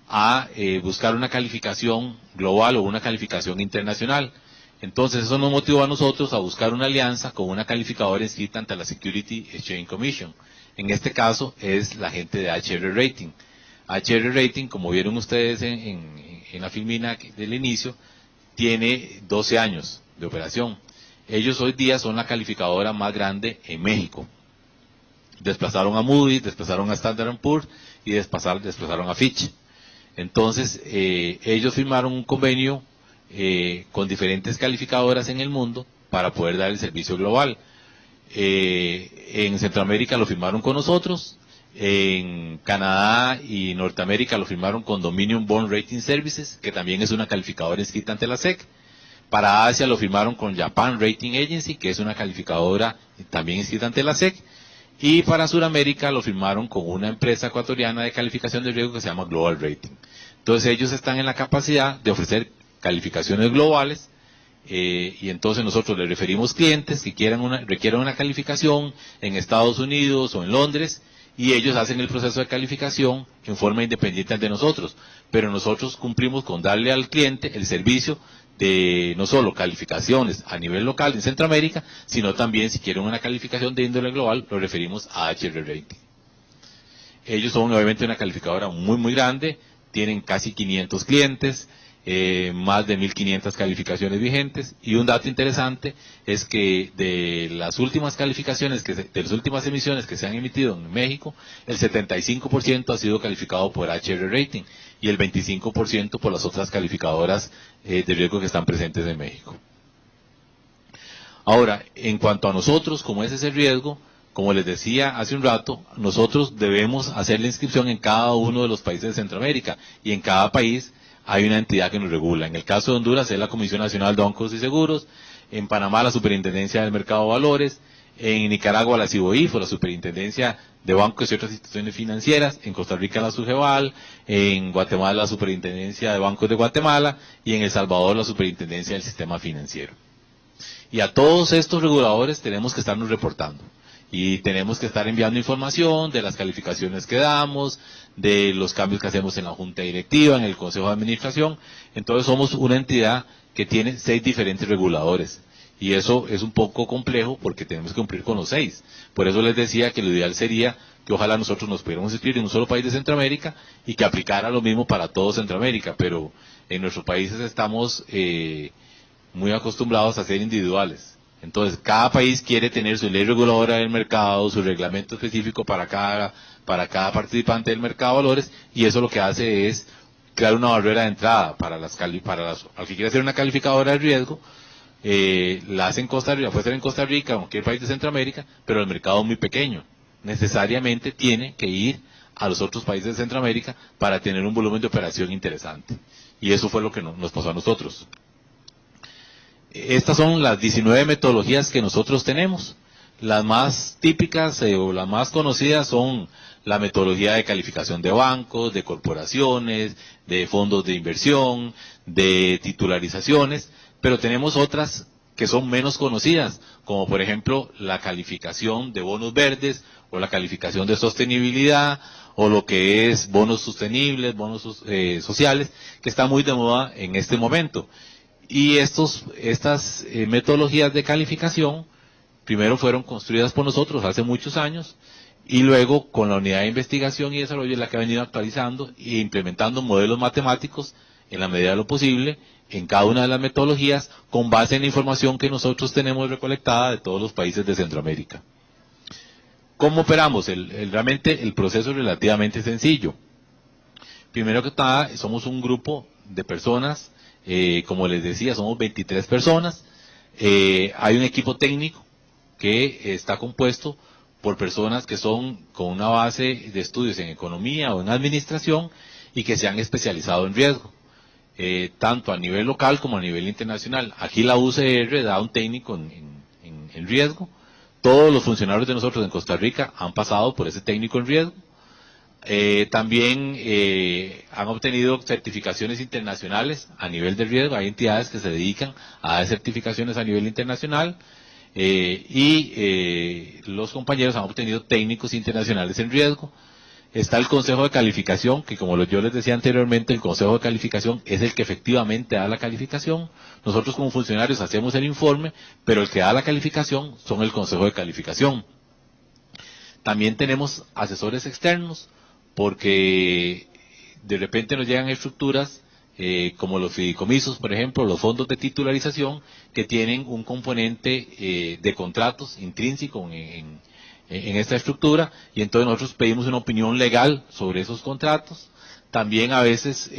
a buscar una calificación global o una calificación internacional. Entonces eso nos motivó a nosotros a buscar una alianza con una calificadora inscrita ante la Security Exchange Commission. En este caso es la gente de HR Rating. HR Rating, como vieron ustedes en la filmina del inicio, tiene 12 años de operación. Ellos hoy día son la calificadora más grande en México. Desplazaron a Moody's, desplazaron a Standard & Poor's y desplazaron a Fitch. Entonces, ellos firmaron un convenio con diferentes calificadoras en el mundo para poder dar el servicio global. En Centroamérica lo firmaron con nosotros, en Canadá y Norteamérica lo firmaron con Dominion Bond Rating Services, que también es una calificadora inscrita ante la SEC. Para Asia lo firmaron con Japan Rating Agency, que es una calificadora también inscrita ante la SEC. Y para Sudamérica lo firmaron con una empresa ecuatoriana de calificación de riesgo que se llama Global Rating. Entonces ellos están en la capacidad de ofrecer calificaciones globales, y entonces nosotros les referimos clientes que requieran una calificación en Estados Unidos o en Londres, y ellos hacen el proceso de calificación en forma independiente de nosotros, pero nosotros cumplimos con darle al cliente el servicio de no solo calificaciones a nivel local en Centroamérica, sino también si quieren una calificación de índole global, lo referimos a HR Rating. Ellos son obviamente una calificadora muy grande, tienen casi 500 clientes, más de 1.500 calificaciones vigentes, y un dato interesante es que de las últimas calificaciones, de las últimas emisiones que se han emitido en México, el 75% ha sido calificado por HR Rating y el 25% por las otras calificadoras de riesgo que están presentes en México. Ahora, en cuanto a nosotros, como es ese riesgo, como les decía hace un rato, nosotros debemos hacer la inscripción en cada uno de los países de Centroamérica, y en cada país hay una entidad que nos regula. En el caso de Honduras es la Comisión Nacional de Bancos y Seguros, en Panamá la Superintendencia del Mercado de Valores, en Nicaragua la CIBOIF, o la Superintendencia de Bancos y otras instituciones financieras, en Costa Rica la SUGEVAL, en Guatemala la Superintendencia de Bancos de Guatemala, y en El Salvador la Superintendencia del Sistema Financiero. Y a todos estos reguladores tenemos que estarnos reportando. Y tenemos que estar enviando información de las calificaciones que damos, de los cambios que hacemos en la junta directiva, en el consejo de administración. Entonces somos una entidad que tiene 6 diferentes reguladores. Y eso es un poco complejo porque tenemos que cumplir con los 6. Por eso les decía que lo ideal sería que ojalá nosotros nos pudiéramos inscribir en un solo país de Centroamérica y que aplicara lo mismo para todo Centroamérica. Pero en nuestros países estamos muy acostumbrados a ser individuales. Entonces, cada país quiere tener su ley reguladora del mercado, su reglamento específico para cada participante del mercado de valores, y eso lo que hace es crear una barrera de entrada al que quiere hacer una calificadora de riesgo. La hace en Costa Rica, puede ser en Costa Rica o en cualquier país de Centroamérica, pero el mercado es muy pequeño. Necesariamente tiene que ir a los otros países de Centroamérica para tener un volumen de operación interesante. Y eso fue lo que nos pasó a nosotros. Estas son las 19 metodologías que nosotros tenemos. Las más típicas o las más conocidas son la metodología de calificación de bancos, de corporaciones, de fondos de inversión, de titularizaciones, pero tenemos otras que son menos conocidas, como por ejemplo la calificación de bonos verdes, o la calificación de sostenibilidad, o lo que es bonos sostenibles, bonos sociales, que está muy de moda en este momento. Y estas metodologías de calificación primero fueron construidas por nosotros hace muchos años, y luego con la unidad de investigación y desarrollo es la que ha venido actualizando e implementando modelos matemáticos en la medida de lo posible en cada una de las metodologías con base en la información que nosotros tenemos recolectada de todos los países de Centroamérica. ¿Cómo operamos? Realmente el proceso es relativamente sencillo. Primero que nada, somos un grupo de personas. Como les decía, somos 23 personas. Hay un equipo técnico que está compuesto por personas que son con una base de estudios en economía o en administración y que se han especializado en riesgo, tanto a nivel local como a nivel internacional. Aquí la UCR da un técnico en riesgo. Todos los funcionarios de nosotros en Costa Rica han pasado por ese técnico en riesgo. También han obtenido certificaciones internacionales a nivel de riesgo. Hay entidades que se dedican a dar certificaciones a nivel internacional, y los compañeros han obtenido técnicos internacionales en riesgo. Está el Consejo de Calificación, que como yo les decía anteriormente, el Consejo de Calificación es el que efectivamente da la calificación. Nosotros como funcionarios hacemos el informe, pero el que da la calificación son el Consejo de Calificación. También tenemos asesores externos, porque de repente nos llegan estructuras como los fideicomisos, por ejemplo, los fondos de titularización, que tienen un componente de contratos intrínseco en esta estructura, y entonces nosotros pedimos una opinión legal sobre esos contratos. También a veces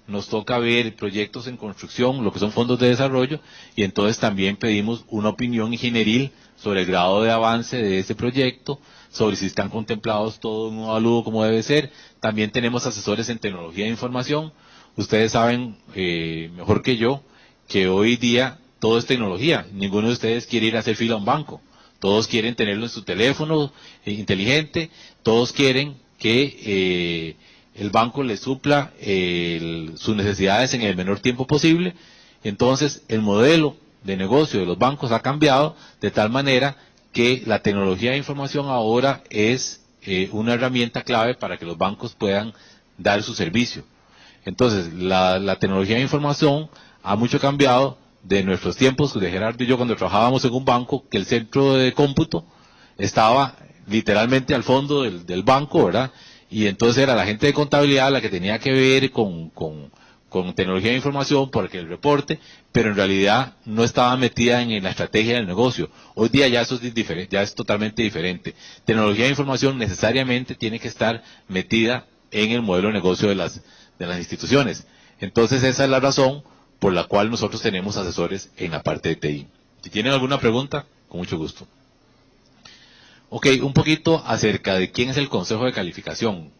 nos toca ver proyectos en construcción, lo que son fondos de desarrollo, y entonces también pedimos una opinión ingenieril sobre el grado de avance de ese proyecto, sobre si están contemplados todo un avalúo como debe ser. También tenemos asesores en tecnología de información. Ustedes saben mejor que yo que hoy día todo es tecnología. Ninguno de ustedes quiere ir a hacer fila a un banco. Todos quieren tenerlo en su teléfono inteligente. Todos quieren que el banco les supla sus necesidades en el menor tiempo posible. Entonces, el modelo de negocio de los bancos ha cambiado de tal manera que la tecnología de información ahora es una herramienta clave para que los bancos puedan dar su servicio. Entonces, la tecnología de información ha mucho cambiado de nuestros tiempos, de Gerardo y yo cuando trabajábamos en un banco, que el centro de cómputo estaba literalmente al fondo del banco, ¿verdad? Y entonces era la gente de contabilidad la que tenía que ver con tecnología de información porque el reporte, pero en realidad no estaba metida en la estrategia del negocio. Hoy día ya eso es diferente, ya es totalmente diferente. Tecnología de información necesariamente tiene que estar metida en el modelo de negocio de las instituciones. Entonces esa es la razón por la cual nosotros tenemos asesores en la parte de TI. Si tienen alguna pregunta, con mucho gusto. Ok, un poquito acerca de quién es el Consejo de Calificación.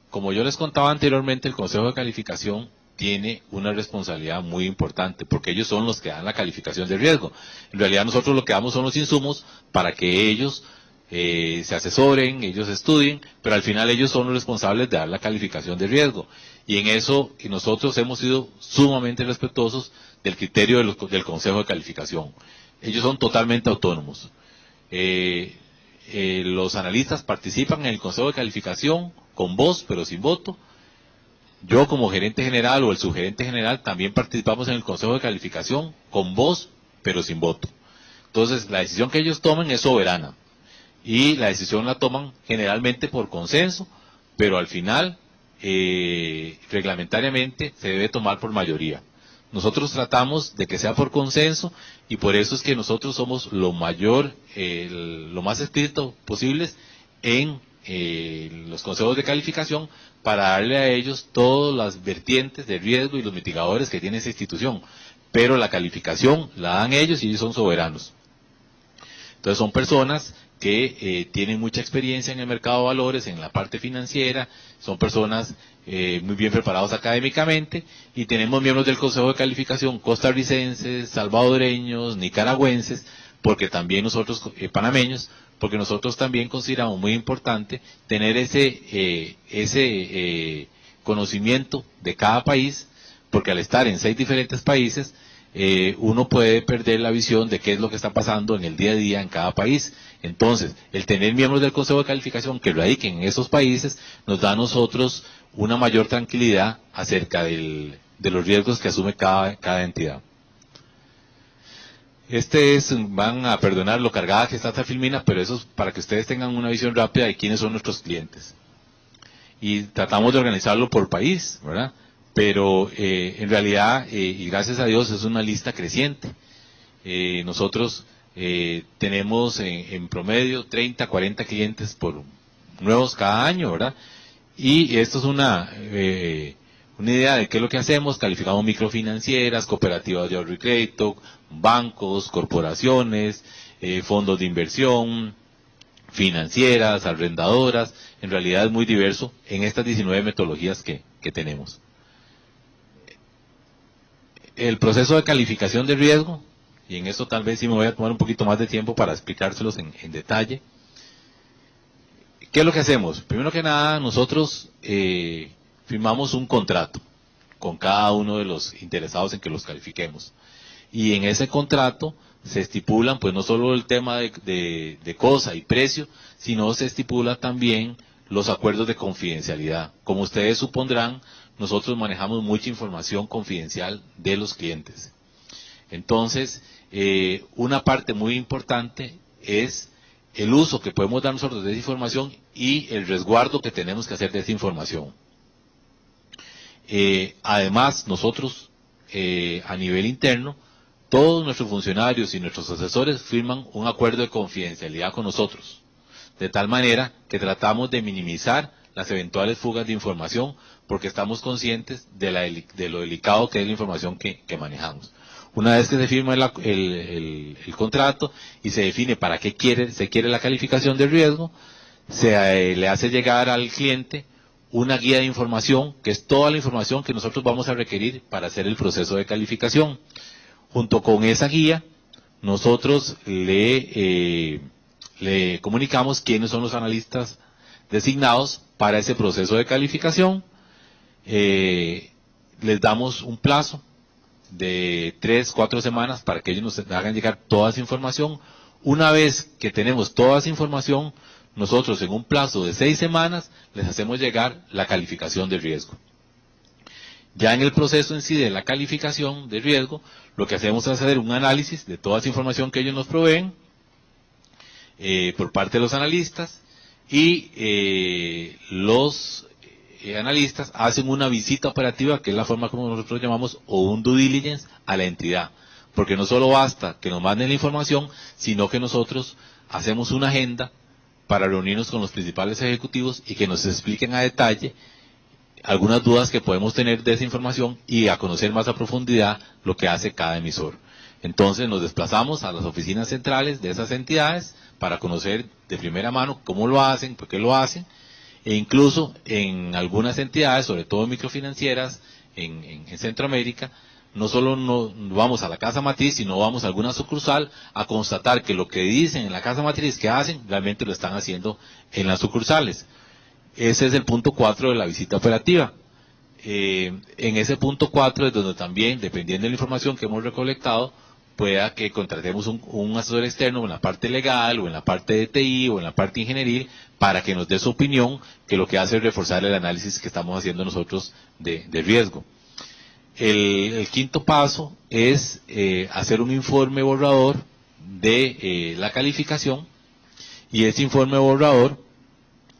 Como yo les contaba anteriormente, el Consejo de Calificación tiene una responsabilidad muy importante, porque ellos son los que dan la calificación de riesgo. En realidad nosotros lo que damos son los insumos para que ellos se asesoren, ellos estudien, pero al final ellos son los responsables de dar la calificación de riesgo. Y en eso nosotros hemos sido sumamente respetuosos del criterio del Consejo de Calificación. Ellos son totalmente autónomos. Los analistas participan en el Consejo de Calificación con voz, pero sin voto. Yo como gerente general o el subgerente general también participamos en el Consejo de Calificación con voz, pero sin voto. Entonces, la decisión que ellos toman es soberana. Y la decisión la toman generalmente por consenso, pero al final, reglamentariamente, se debe tomar por mayoría. Nosotros tratamos de que sea por consenso, y por eso es que nosotros somos lo más estricto posibles en los consejos de calificación, para darle a ellos todas las vertientes de riesgo y los mitigadores que tiene esa institución. Pero la calificación la dan ellos y ellos son soberanos. Entonces son personas que tienen mucha experiencia en el mercado de valores, en la parte financiera, son personas muy bien preparados académicamente, y tenemos miembros del Consejo de Calificación costarricenses, salvadoreños, nicaragüenses, porque también nosotros, panameños, porque nosotros también consideramos muy importante tener ese conocimiento de cada país, porque al estar en 6 diferentes países, uno puede perder la visión de qué es lo que está pasando en el día a día en cada país. Entonces, el tener miembros del Consejo de Calificación que radiquen en esos países nos da a nosotros una mayor tranquilidad acerca de los riesgos que asume cada entidad. Van a perdonar lo cargada que está esta filmina, pero eso es para que ustedes tengan una visión rápida de quiénes son nuestros clientes. Y tratamos de organizarlo por país, ¿verdad? Pero en realidad, y gracias a Dios, es una lista creciente. Nosotros tenemos en promedio 30, 40 clientes nuevos cada año, ¿verdad? Y esto es una idea de qué es lo que hacemos. Calificamos microfinancieras, cooperativas de ahorro y crédito, bancos, corporaciones, fondos de inversión, financieras, arrendadoras. En realidad es muy diverso en estas 19 metodologías que tenemos. El proceso de calificación de riesgo, y en esto tal vez sí me voy a tomar un poquito más de tiempo para explicárselos en detalle. ¿Qué es lo que hacemos? Primero que nada, nosotros firmamos un contrato con cada uno de los interesados en que los califiquemos. Y en ese contrato se estipulan, pues no solo el tema de cosa y precio, sino se estipula también los acuerdos de confidencialidad. Como ustedes supondrán, nosotros manejamos mucha información confidencial de los clientes. Entonces, una parte muy importante es el uso que podemos dar nosotros de esa información y el resguardo que tenemos que hacer de esa información. Además, nosotros, a nivel interno, todos nuestros funcionarios y nuestros asesores firman un acuerdo de confidencialidad con nosotros, de tal manera que tratamos de minimizar las eventuales fugas de información, porque estamos conscientes de lo delicado que es la información que manejamos. Una vez que se firma el contrato y se define para qué se quiere la calificación de riesgo, se le hace llegar al cliente una guía de información, que es toda la información que nosotros vamos a requerir para hacer el proceso de calificación. Junto con esa guía, nosotros le comunicamos quiénes son los analistas designados para ese proceso de calificación. Les damos un plazo de 3-4 semanas para que ellos nos hagan llegar toda esa información. Una vez que tenemos toda esa información, nosotros en un plazo de 6 semanas les hacemos llegar la calificación de riesgo. Ya en el proceso en sí de la calificación de riesgo, lo que hacemos es hacer un análisis de toda esa información que ellos nos proveen por parte de los analistas, y los analistas hacen una visita operativa, que es la forma como nosotros llamamos, o un due diligence a la entidad, porque no solo basta que nos manden la información, sino que nosotros hacemos una agenda para reunirnos con los principales ejecutivos y que nos expliquen a detalle algunas dudas que podemos tener de esa información y a conocer más a profundidad lo que hace cada emisor. Entonces nos desplazamos a las oficinas centrales de esas entidades para conocer de primera mano cómo lo hacen, por qué lo hacen, e incluso en algunas entidades, sobre todo microfinancieras en Centroamérica, no solo no vamos a la casa matriz, sino vamos a alguna sucursal a constatar que lo que dicen en la casa matriz que hacen, realmente lo están haciendo en las sucursales. Ese es el punto 4 de la visita operativa. En ese punto 4 es donde también, dependiendo de la información que hemos recolectado, pueda que contratemos un asesor externo en la parte legal, o en la parte de TI, o en la parte ingenieril, para que nos dé su opinión, que lo que hace es reforzar el análisis que estamos haciendo nosotros de riesgo. El quinto paso es hacer un informe borrador de la calificación, y ese informe borrador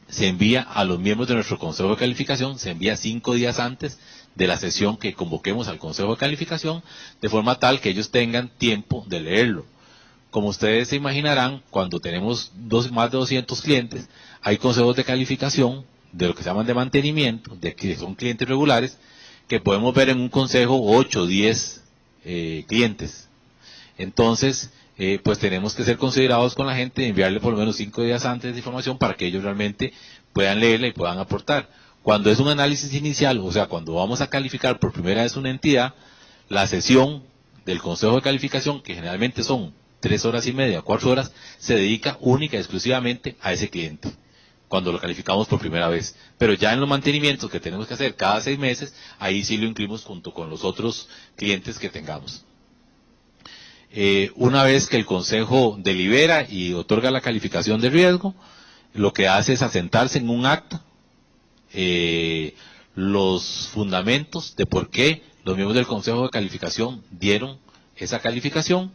se envía a los miembros de nuestro Consejo de Calificación, se envía 5 días antes de la sesión que convoquemos al Consejo de Calificación, de forma tal que ellos tengan tiempo de leerlo. Como ustedes se imaginarán, cuando tenemos más de 200 clientes, hay consejos de calificación, de lo que se llaman de mantenimiento, de que son clientes regulares, que podemos ver en un consejo 8 o 10 clientes. Entonces, pues tenemos que ser considerados con la gente, enviarle por lo menos 5 días antes de información para que ellos realmente puedan leerla y puedan aportar. Cuando es un análisis inicial, o sea, cuando vamos a calificar por primera vez una entidad, la sesión del Consejo de Calificación, que generalmente son 3 horas y media, 4 horas, se dedica única y exclusivamente a ese cliente, cuando lo calificamos por primera vez. Pero ya en los mantenimientos que tenemos que hacer cada 6 meses, ahí sí lo incluimos junto con los otros clientes que tengamos. Una vez que el Consejo delibera y otorga la calificación de riesgo, lo que hace es asentarse en un acta los fundamentos de por qué los miembros del Consejo de Calificación dieron esa calificación.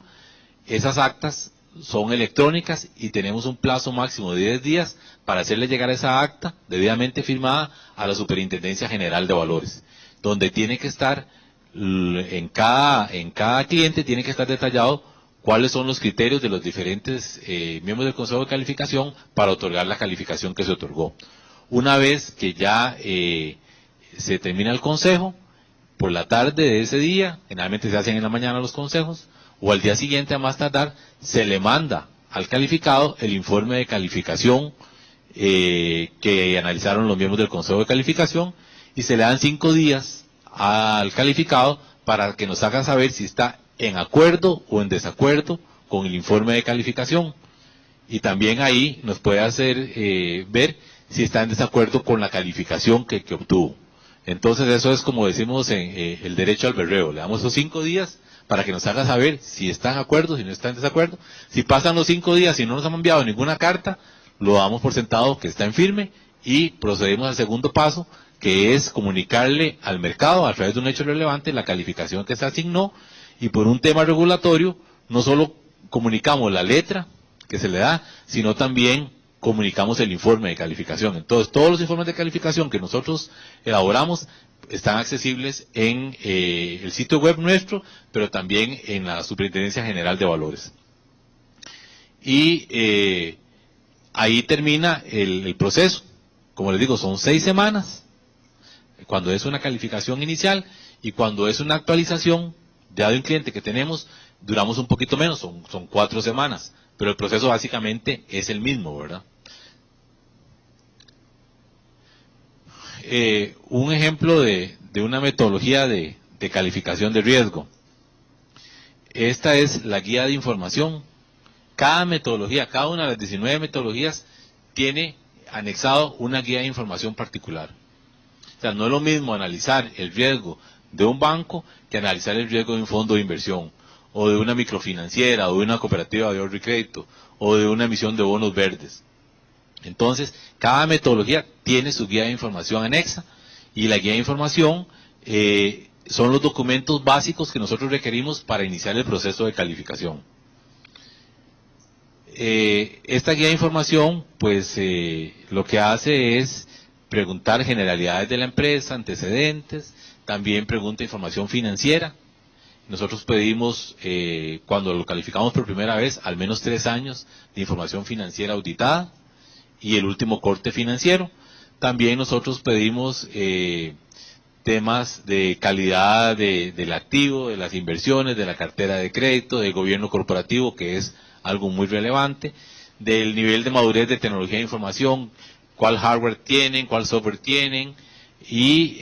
Esas actas son electrónicas y tenemos un plazo máximo de 10 días para hacerle llegar esa acta debidamente firmada a la Superintendencia General de Valores, donde tiene que estar en cada cliente tiene que estar detallado cuáles son los criterios de los diferentes miembros del Consejo de Calificación para otorgar la calificación que se otorgó. Una vez que ya se termina el consejo, por la tarde de ese día, generalmente se hacen en la mañana los consejos, o al día siguiente a más tardar, se le manda al calificado el informe de calificación que analizaron los miembros del Consejo de Calificación, y se le dan 5 días al calificado para que nos haga saber si está en acuerdo o en desacuerdo con el informe de calificación, y también ahí nos puede hacer ver si está en desacuerdo con la calificación que obtuvo. Entonces eso es, como decimos, el derecho al berreo. Le damos esos 5 días para que nos haga saber si está en acuerdo, si no está en desacuerdo. Si pasan los 5 días y no nos han enviado ninguna carta, lo damos por sentado que está en firme y procedemos al segundo paso, que es comunicarle al mercado, a través de un hecho relevante, la calificación que se asignó. Y por un tema regulatorio, no solo comunicamos la letra que se le da, sino también comunicamos el informe de calificación. Entonces, todos los informes de calificación que nosotros elaboramos están accesibles en el sitio web nuestro, pero también en la Superintendencia General de Valores. Y ahí termina el proceso. Como les digo, son 6 semanas, cuando es una calificación inicial, y cuando es una actualización ya de un cliente que tenemos, duramos un poquito menos, son 4 semanas, pero el proceso básicamente es el mismo, ¿verdad? Un ejemplo de una metodología de calificación de riesgo. Esta es la guía de información. Cada metodología, cada una de las 19 metodologías tiene anexado una guía de información particular. O sea, no es lo mismo analizar el riesgo de un banco que analizar el riesgo de un fondo de inversión, o de una microfinanciera, o de una cooperativa de ahorro y crédito, o de una emisión de bonos verdes. Entonces, cada metodología tiene su guía de información anexa, y la guía de información son los documentos básicos que nosotros requerimos para iniciar el proceso de calificación. Esta guía de información, pues, lo que hace es preguntar generalidades de la empresa, antecedentes, también pregunta información financiera. Nosotros pedimos, cuando lo calificamos por primera vez, al menos 3 años de información financiera auditada, y el último corte financiero. También nosotros pedimos temas de calidad del activo, de las inversiones, de la cartera de crédito, del gobierno corporativo, que es algo muy relevante, del nivel de madurez de tecnología de información, cuál hardware tienen, cuál software tienen, y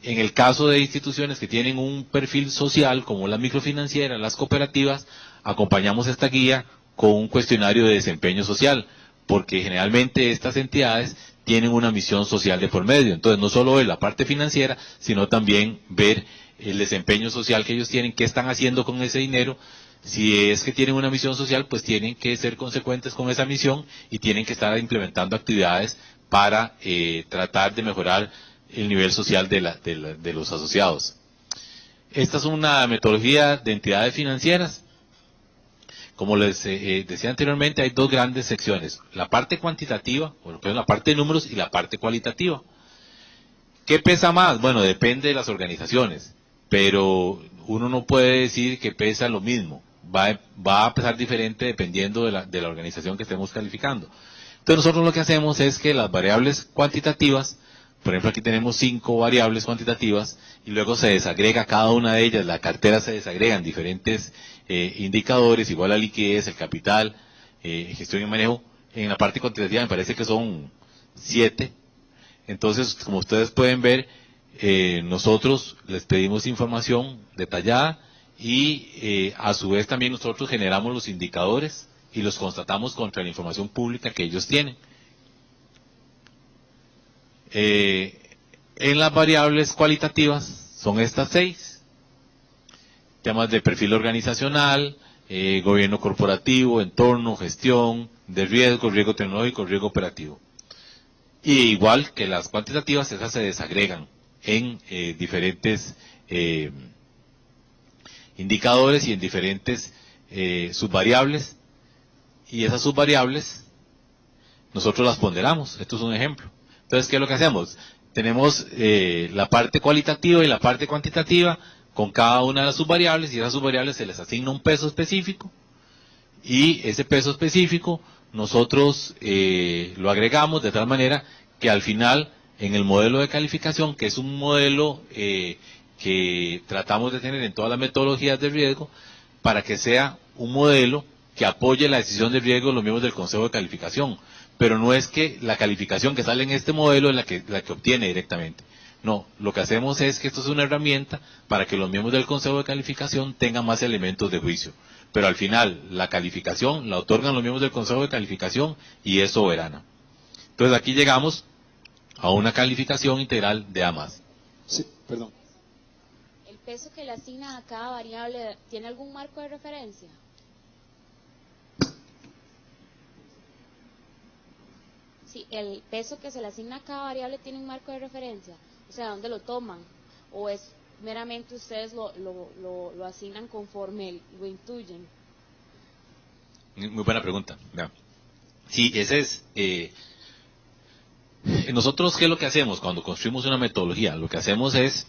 en el caso de instituciones que tienen un perfil social, como las microfinancieras, las cooperativas, acompañamos esta guía con un cuestionario de desempeño social, porque generalmente estas entidades tienen una misión social de por medio. Entonces, no solo es la parte financiera, sino también ver el desempeño social que ellos tienen, qué están haciendo con ese dinero. Si es que tienen una misión social, pues tienen que ser consecuentes con esa misión y tienen que estar implementando actividades para tratar de mejorar el nivel social de los asociados. Esta es una metodología de entidades financieras. Como les decía anteriormente, hay 2 grandes secciones: la parte cuantitativa, o lo que es la parte de números, y la parte cualitativa. ¿Qué pesa más? Bueno, depende de las organizaciones, pero uno no puede decir que pesa lo mismo. Va a pesar diferente dependiendo de la organización que estemos calificando. Entonces nosotros lo que hacemos es que las variables cuantitativas, por ejemplo aquí tenemos 5 variables cuantitativas, y luego se desagrega cada una de ellas, la cartera se desagrega en diferentes indicadores, igual la liquidez, el capital, gestión y manejo. En la parte cuantitativa me parece que son 7. Entonces, como ustedes pueden ver, nosotros les pedimos información detallada, y a su vez también nosotros generamos los indicadores y los constatamos contra la información pública que ellos tienen. En las variables cualitativas son estas 6. Temas de perfil organizacional, gobierno corporativo, entorno, gestión, de riesgo, riesgo tecnológico, riesgo operativo. Y igual que las cuantitativas, esas se desagregan en diferentes indicadores y en diferentes subvariables, y esas subvariables nosotros las ponderamos. Esto es un ejemplo. Entonces, ¿qué es lo que hacemos? Tenemos la parte cualitativa y la parte cuantitativa con cada una de las subvariables, y a esas subvariables se les asigna un peso específico, y ese peso específico nosotros lo agregamos de tal manera que al final, en el modelo de calificación, que es un modelo que tratamos de tener en todas las metodologías de riesgo, para que sea un modelo que apoye la decisión de riesgo de los miembros del Consejo de Calificación. Pero no es que la calificación que sale en este modelo es la que obtiene directamente. No, lo que hacemos es que esto es una herramienta para que los miembros del Consejo de Calificación tengan más elementos de juicio. Pero al final, la calificación la otorgan los miembros del Consejo de Calificación y es soberana. Entonces aquí llegamos a una calificación integral de A+. Sí, perdón. ¿El peso que le asigna a cada variable tiene algún marco de referencia? Sí, el peso que se le asigna a cada variable tiene un marco de referencia. O sea, ¿dónde lo toman? ¿O es meramente ustedes lo asignan conforme lo intuyen? Muy buena pregunta. Ya. Sí, ese es... nosotros, ¿qué es lo que hacemos cuando construimos una metodología? Lo que hacemos es,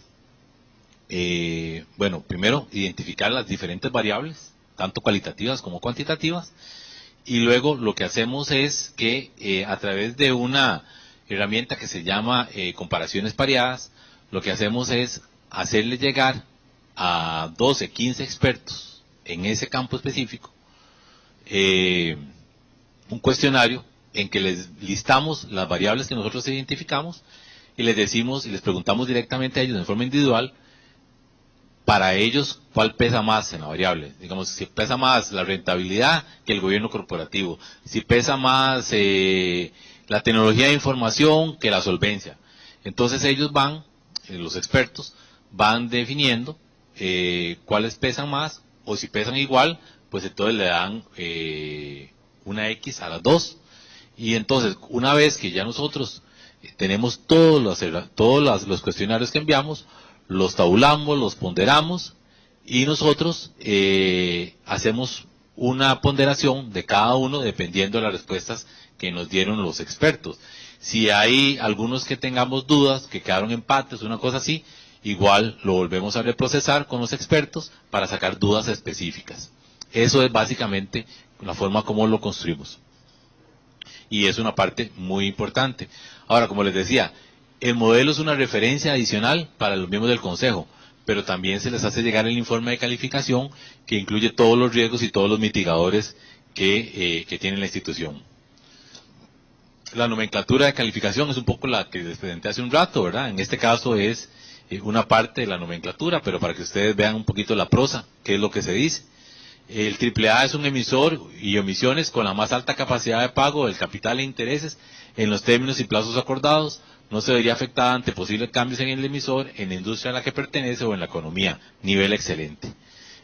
bueno, primero identificar las diferentes variables, tanto cualitativas como cuantitativas, y luego lo que hacemos es que a través de una herramienta que se llama comparaciones pareadas, lo que hacemos es hacerle llegar a 12, 15 expertos en ese campo específico un cuestionario en que les listamos las variables que nosotros identificamos y les decimos y les preguntamos directamente a ellos de forma individual, para ellos, ¿cuál pesa más en la variable? Digamos, si pesa más la rentabilidad que el gobierno corporativo, si pesa más la tecnología de información que la solvencia. Entonces ellos van, los expertos, van definiendo cuáles pesan más, o si pesan igual, pues entonces le dan una X a las dos. Y entonces, una vez que ya nosotros tenemos todos los cuestionarios que enviamos, los tabulamos, los ponderamos, y nosotros hacemos una ponderación de cada uno dependiendo de las respuestas que nos dieron los expertos. Si hay algunos que tengamos dudas, que quedaron empates, una cosa así, igual lo volvemos a reprocesar con los expertos para sacar dudas específicas. Eso es básicamente la forma como lo construimos. Y es una parte muy importante. Ahora, como les decía, el modelo es una referencia adicional para los miembros del Consejo, pero también se les hace llegar el informe de calificación que incluye todos los riesgos y todos los mitigadores que tiene la institución. La nomenclatura de calificación es un poco la que les presenté hace un rato, ¿verdad? En este caso es una parte de la nomenclatura, pero para que ustedes vean un poquito la prosa, qué es lo que se dice. El AAA es un emisor y emisiones con la más alta capacidad de pago del capital e intereses en los términos y plazos acordados. No se vería afectada ante posibles cambios en el emisor, en la industria a la que pertenece o en la economía. Nivel excelente.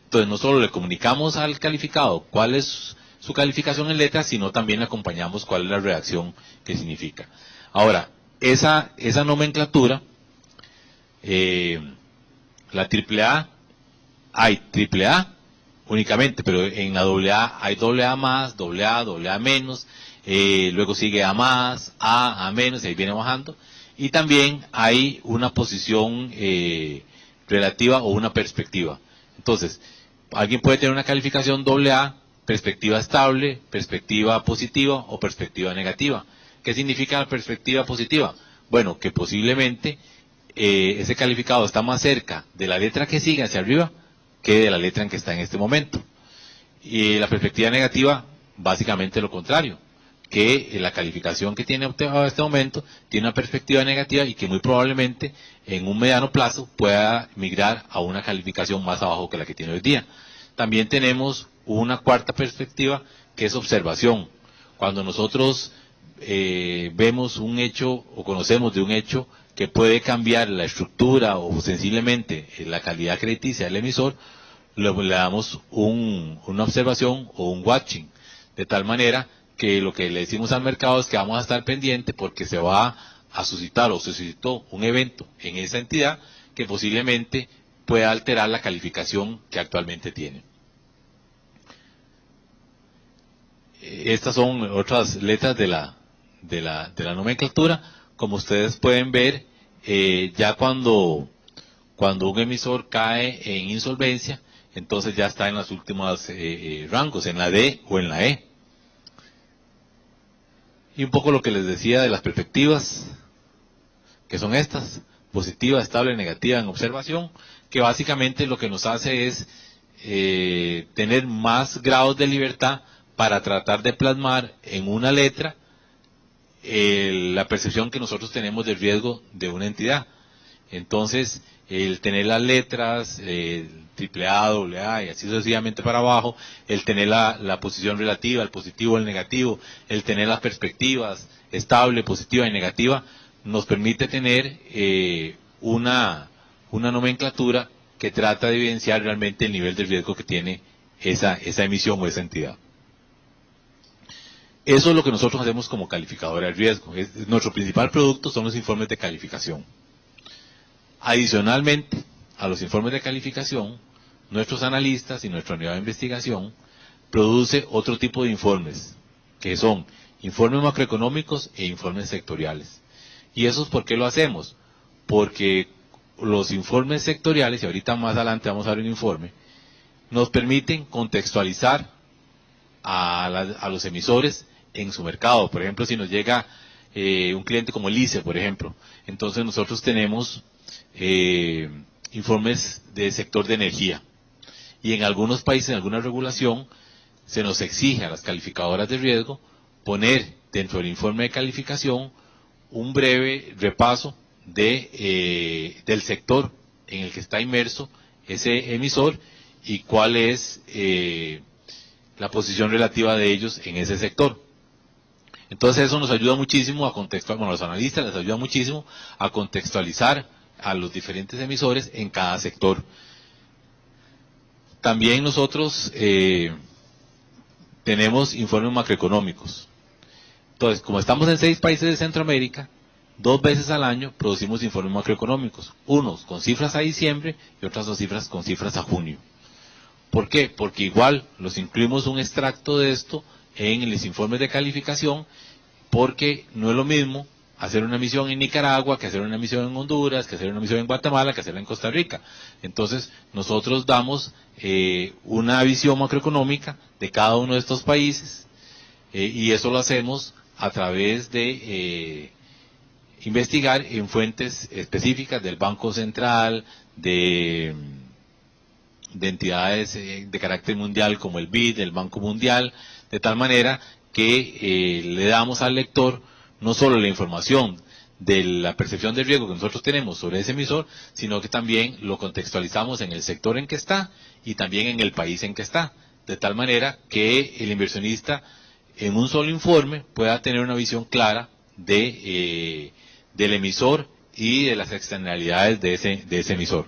Entonces, no solo le comunicamos al calificado cuál es su calificación en letras, sino también le acompañamos cuál es la redacción que significa. Ahora, esa nomenclatura, la AAA, hay AAA únicamente, pero en la AA hay AA más, AA menos, luego sigue A más, A menos, y ahí viene bajando. Y también hay una posición relativa o una perspectiva. Entonces, alguien puede tener una calificación AA, perspectiva estable, perspectiva positiva o perspectiva negativa. ¿Qué significa la perspectiva positiva? Bueno, que posiblemente ese calificado está más cerca de la letra que sigue hacia arriba que de la letra en que está en este momento. Y la perspectiva negativa, básicamente lo contrario, que la calificación que tiene obtenido en este momento tiene una perspectiva negativa y que muy probablemente en un mediano plazo pueda migrar a una calificación más abajo que la que tiene hoy día. También tenemos una cuarta perspectiva que es observación. Cuando nosotros vemos un hecho o conocemos de un hecho que puede cambiar la estructura o sensiblemente la calidad crediticia del emisor, le damos una observación o un watching, de tal manera que lo que le decimos al mercado es que vamos a estar pendiente porque se va a suscitar o se suscitó un evento en esa entidad que posiblemente pueda alterar la calificación que actualmente tiene. Estas son otras letras de la nomenclatura. Como ustedes pueden ver, ya cuando un emisor cae en insolvencia, entonces ya está en las últimas rangos, en la D o en la E. Y un poco lo que les decía de las perspectivas, que son estas, positiva, estable, negativa en observación, que básicamente lo que nos hace es tener más grados de libertad para tratar de plasmar en una letra la percepción que nosotros tenemos del riesgo de una entidad. Entonces, el tener las letras AAA, AA y así sucesivamente para abajo, el tener la posición relativa, el positivo, el negativo, el tener las perspectivas estable, positiva y negativa, nos permite tener una nomenclatura que trata de evidenciar realmente el nivel de riesgo que tiene esa emisión o esa entidad. Eso es lo que nosotros hacemos como calificadora de riesgo. Nuestro principal producto son los informes de calificación. Adicionalmente a los informes de calificación, nuestros analistas y nuestra unidad de investigación produce otro tipo de informes, que son informes macroeconómicos e informes sectoriales. ¿Y eso es por qué lo hacemos? Porque los informes sectoriales, y ahorita más adelante vamos a ver un informe, nos permiten contextualizar a los emisores en su mercado. Por ejemplo, si nos llega un cliente como el ICE, por ejemplo, entonces nosotros tenemos informes del sector de energía. Y en algunos países, en alguna regulación, se nos exige a las calificadoras de riesgo poner dentro del informe de calificación un breve repaso del sector en el que está inmerso ese emisor y cuál es la posición relativa de ellos en ese sector. Entonces eso nos ayuda muchísimo a contextualizar, bueno, a los analistas les ayuda muchísimo a contextualizar a los diferentes emisores en cada sector. También nosotros tenemos informes macroeconómicos. Entonces, como estamos en 6 países de Centroamérica, 2 veces al año producimos informes macroeconómicos, unos con cifras a diciembre y otras 2 cifras con cifras a junio. ¿Por qué? Porque igual los incluimos un extracto de esto en los informes de calificación, porque no es lo mismo hacer una emisión en Nicaragua que hacer una emisión en Honduras, que hacer una emisión en Guatemala, que hacerla en Costa Rica. Entonces, nosotros damos una visión macroeconómica de cada uno de estos países y eso lo hacemos a través de investigar en fuentes específicas del Banco Central, de entidades de carácter mundial como el BID, el Banco Mundial, de tal manera que le damos al lector no solo la información de la percepción de riesgo que nosotros tenemos sobre ese emisor, sino que también lo contextualizamos en el sector en que está y también en el país en que está, de tal manera que el inversionista en un solo informe pueda tener una visión clara del emisor y de las externalidades de ese emisor.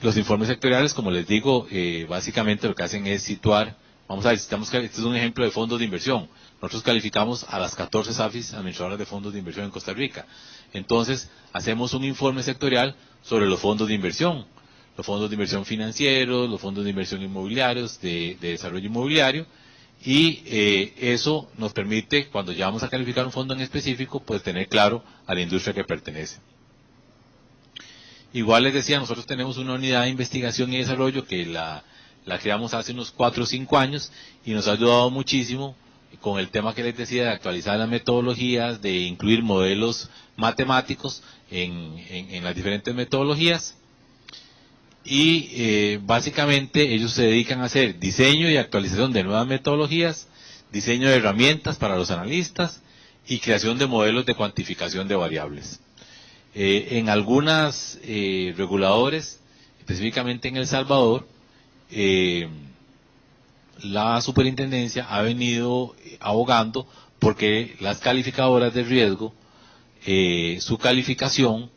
Los informes sectoriales, como les digo, básicamente lo que hacen es situar, vamos a ver, este es un ejemplo de fondos de inversión. Nosotros calificamos a las 14 SAFIs, administradoras de fondos de inversión en Costa Rica. Entonces, hacemos un informe sectorial sobre los fondos de inversión financieros, los fondos de inversión inmobiliarios, de desarrollo inmobiliario, y eso nos permite, cuando ya vamos a calificar un fondo en específico, pues tener claro a la industria que pertenece. Igual les decía, nosotros tenemos una unidad de investigación y desarrollo que la creamos hace unos 4 o 5 años y nos ha ayudado muchísimo con el tema que les decía de actualizar las metodologías, de incluir modelos matemáticos en las diferentes metodologías. Y básicamente ellos se dedican a hacer diseño y actualización de nuevas metodologías, diseño de herramientas para los analistas y creación de modelos de cuantificación de variables. En algunas reguladores, específicamente en El Salvador, la superintendencia ha venido abogando porque las calificadoras de riesgo, su calificación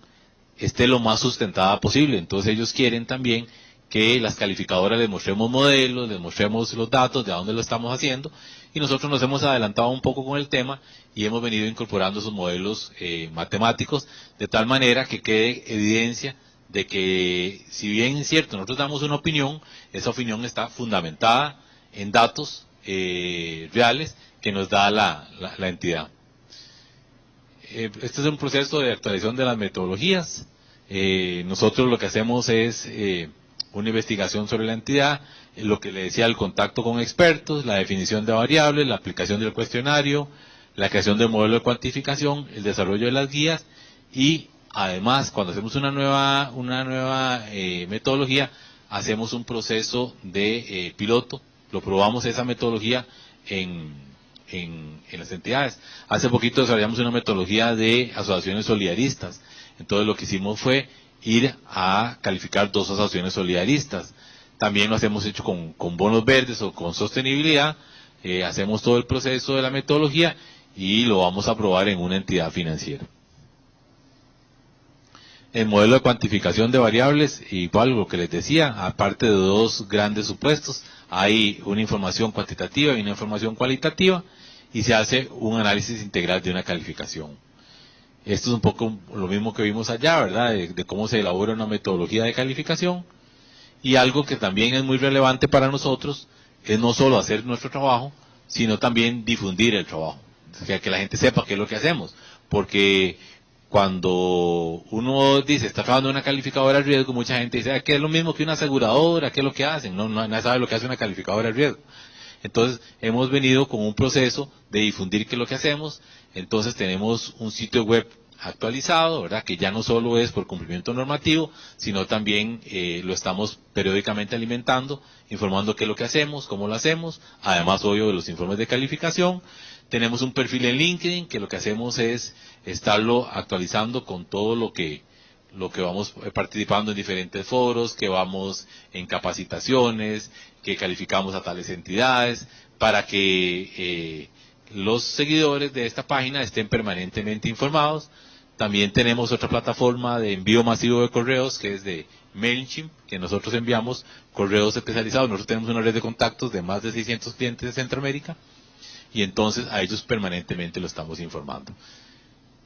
esté lo más sustentada posible. Entonces ellos quieren también que las calificadoras les mostremos modelos, les mostremos los datos de a dónde lo estamos haciendo, y nosotros nos hemos adelantado un poco con el tema y hemos venido incorporando esos modelos matemáticos de tal manera que quede evidencia de que, si bien es cierto, nosotros damos una opinión, esa opinión está fundamentada en datos reales que nos da la entidad. Este es un proceso de actualización de las metodologías. Nosotros lo que hacemos es una investigación sobre la entidad, lo que le decía, el contacto con expertos, la definición de variables, la aplicación del cuestionario, la creación del modelo de cuantificación, el desarrollo de las guías y además cuando hacemos una nueva metodología, hacemos un proceso de piloto, lo probamos esa metodología en las entidades. Hace poquito desarrollamos una metodología de asociaciones solidaristas, entonces lo que hicimos fue ir a calificar 2 asociaciones solidaristas. También lo hemos hecho con bonos verdes o con sostenibilidad, hacemos todo el proceso de la metodología y lo vamos a probar en una entidad financiera. El modelo de cuantificación de variables, igual lo que les decía, aparte de 2 grandes supuestos, hay una información cuantitativa y una información cualitativa, y se hace un análisis integral de una calificación. Esto es un poco lo mismo que vimos allá, ¿verdad?, de cómo se elabora una metodología de calificación, y algo que también es muy relevante para nosotros es no solo hacer nuestro trabajo, sino también difundir el trabajo, que la gente sepa qué es lo que hacemos, porque cuando uno dice, está trabajando en una calificadora de riesgo, mucha gente dice, que es lo mismo que una aseguradora, ¿qué es lo que hacen? No, nadie sabe lo que hace una calificadora de riesgo. Entonces, hemos venido con un proceso de difundir qué es lo que hacemos. Entonces, tenemos un sitio web actualizado, ¿verdad? Que ya no solo es por cumplimiento normativo, sino también lo estamos periódicamente alimentando, informando qué es lo que hacemos, cómo lo hacemos, además, obvio, de los informes de calificación. Tenemos un perfil en LinkedIn, que lo que hacemos es estarlo actualizando con todo lo que vamos participando en diferentes foros, que vamos en capacitaciones, que calificamos a tales entidades, para que los seguidores de esta página estén permanentemente informados. También tenemos otra plataforma de envío masivo de correos, que es de MailChimp, que nosotros enviamos correos especializados. Nosotros tenemos una red de contactos de más de 600 clientes de Centroamérica, y entonces a ellos permanentemente lo estamos informando.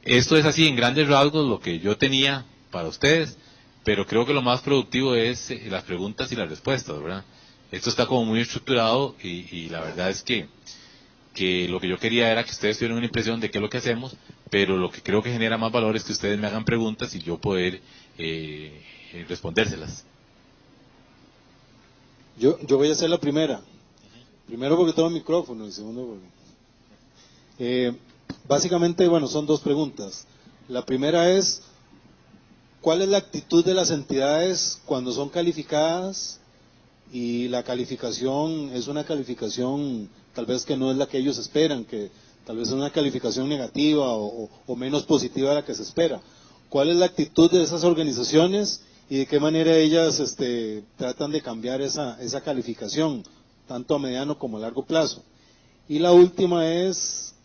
Esto es así en grandes rasgos lo que yo tenía para ustedes, pero creo que lo más productivo es las preguntas y las respuestas, ¿verdad? Esto está como muy estructurado y la verdad es que lo que yo quería era que ustedes tuvieran una impresión de qué es lo que hacemos, pero lo que creo que genera más valor es que ustedes me hagan preguntas y yo poder respondérselas. Yo voy a hacer la primera. Primero porque tengo el micrófono y segundo porque... básicamente, bueno, son dos preguntas. La primera es, ¿cuál es la actitud de las entidades cuando son calificadas y la calificación es una calificación tal vez que no es la que ellos esperan, que tal vez es una calificación negativa o menos positiva de la que se espera? ¿Cuál es la actitud de esas organizaciones y de qué manera ellas tratan de cambiar esa calificación, tanto a mediano como a largo plazo? Y la última es,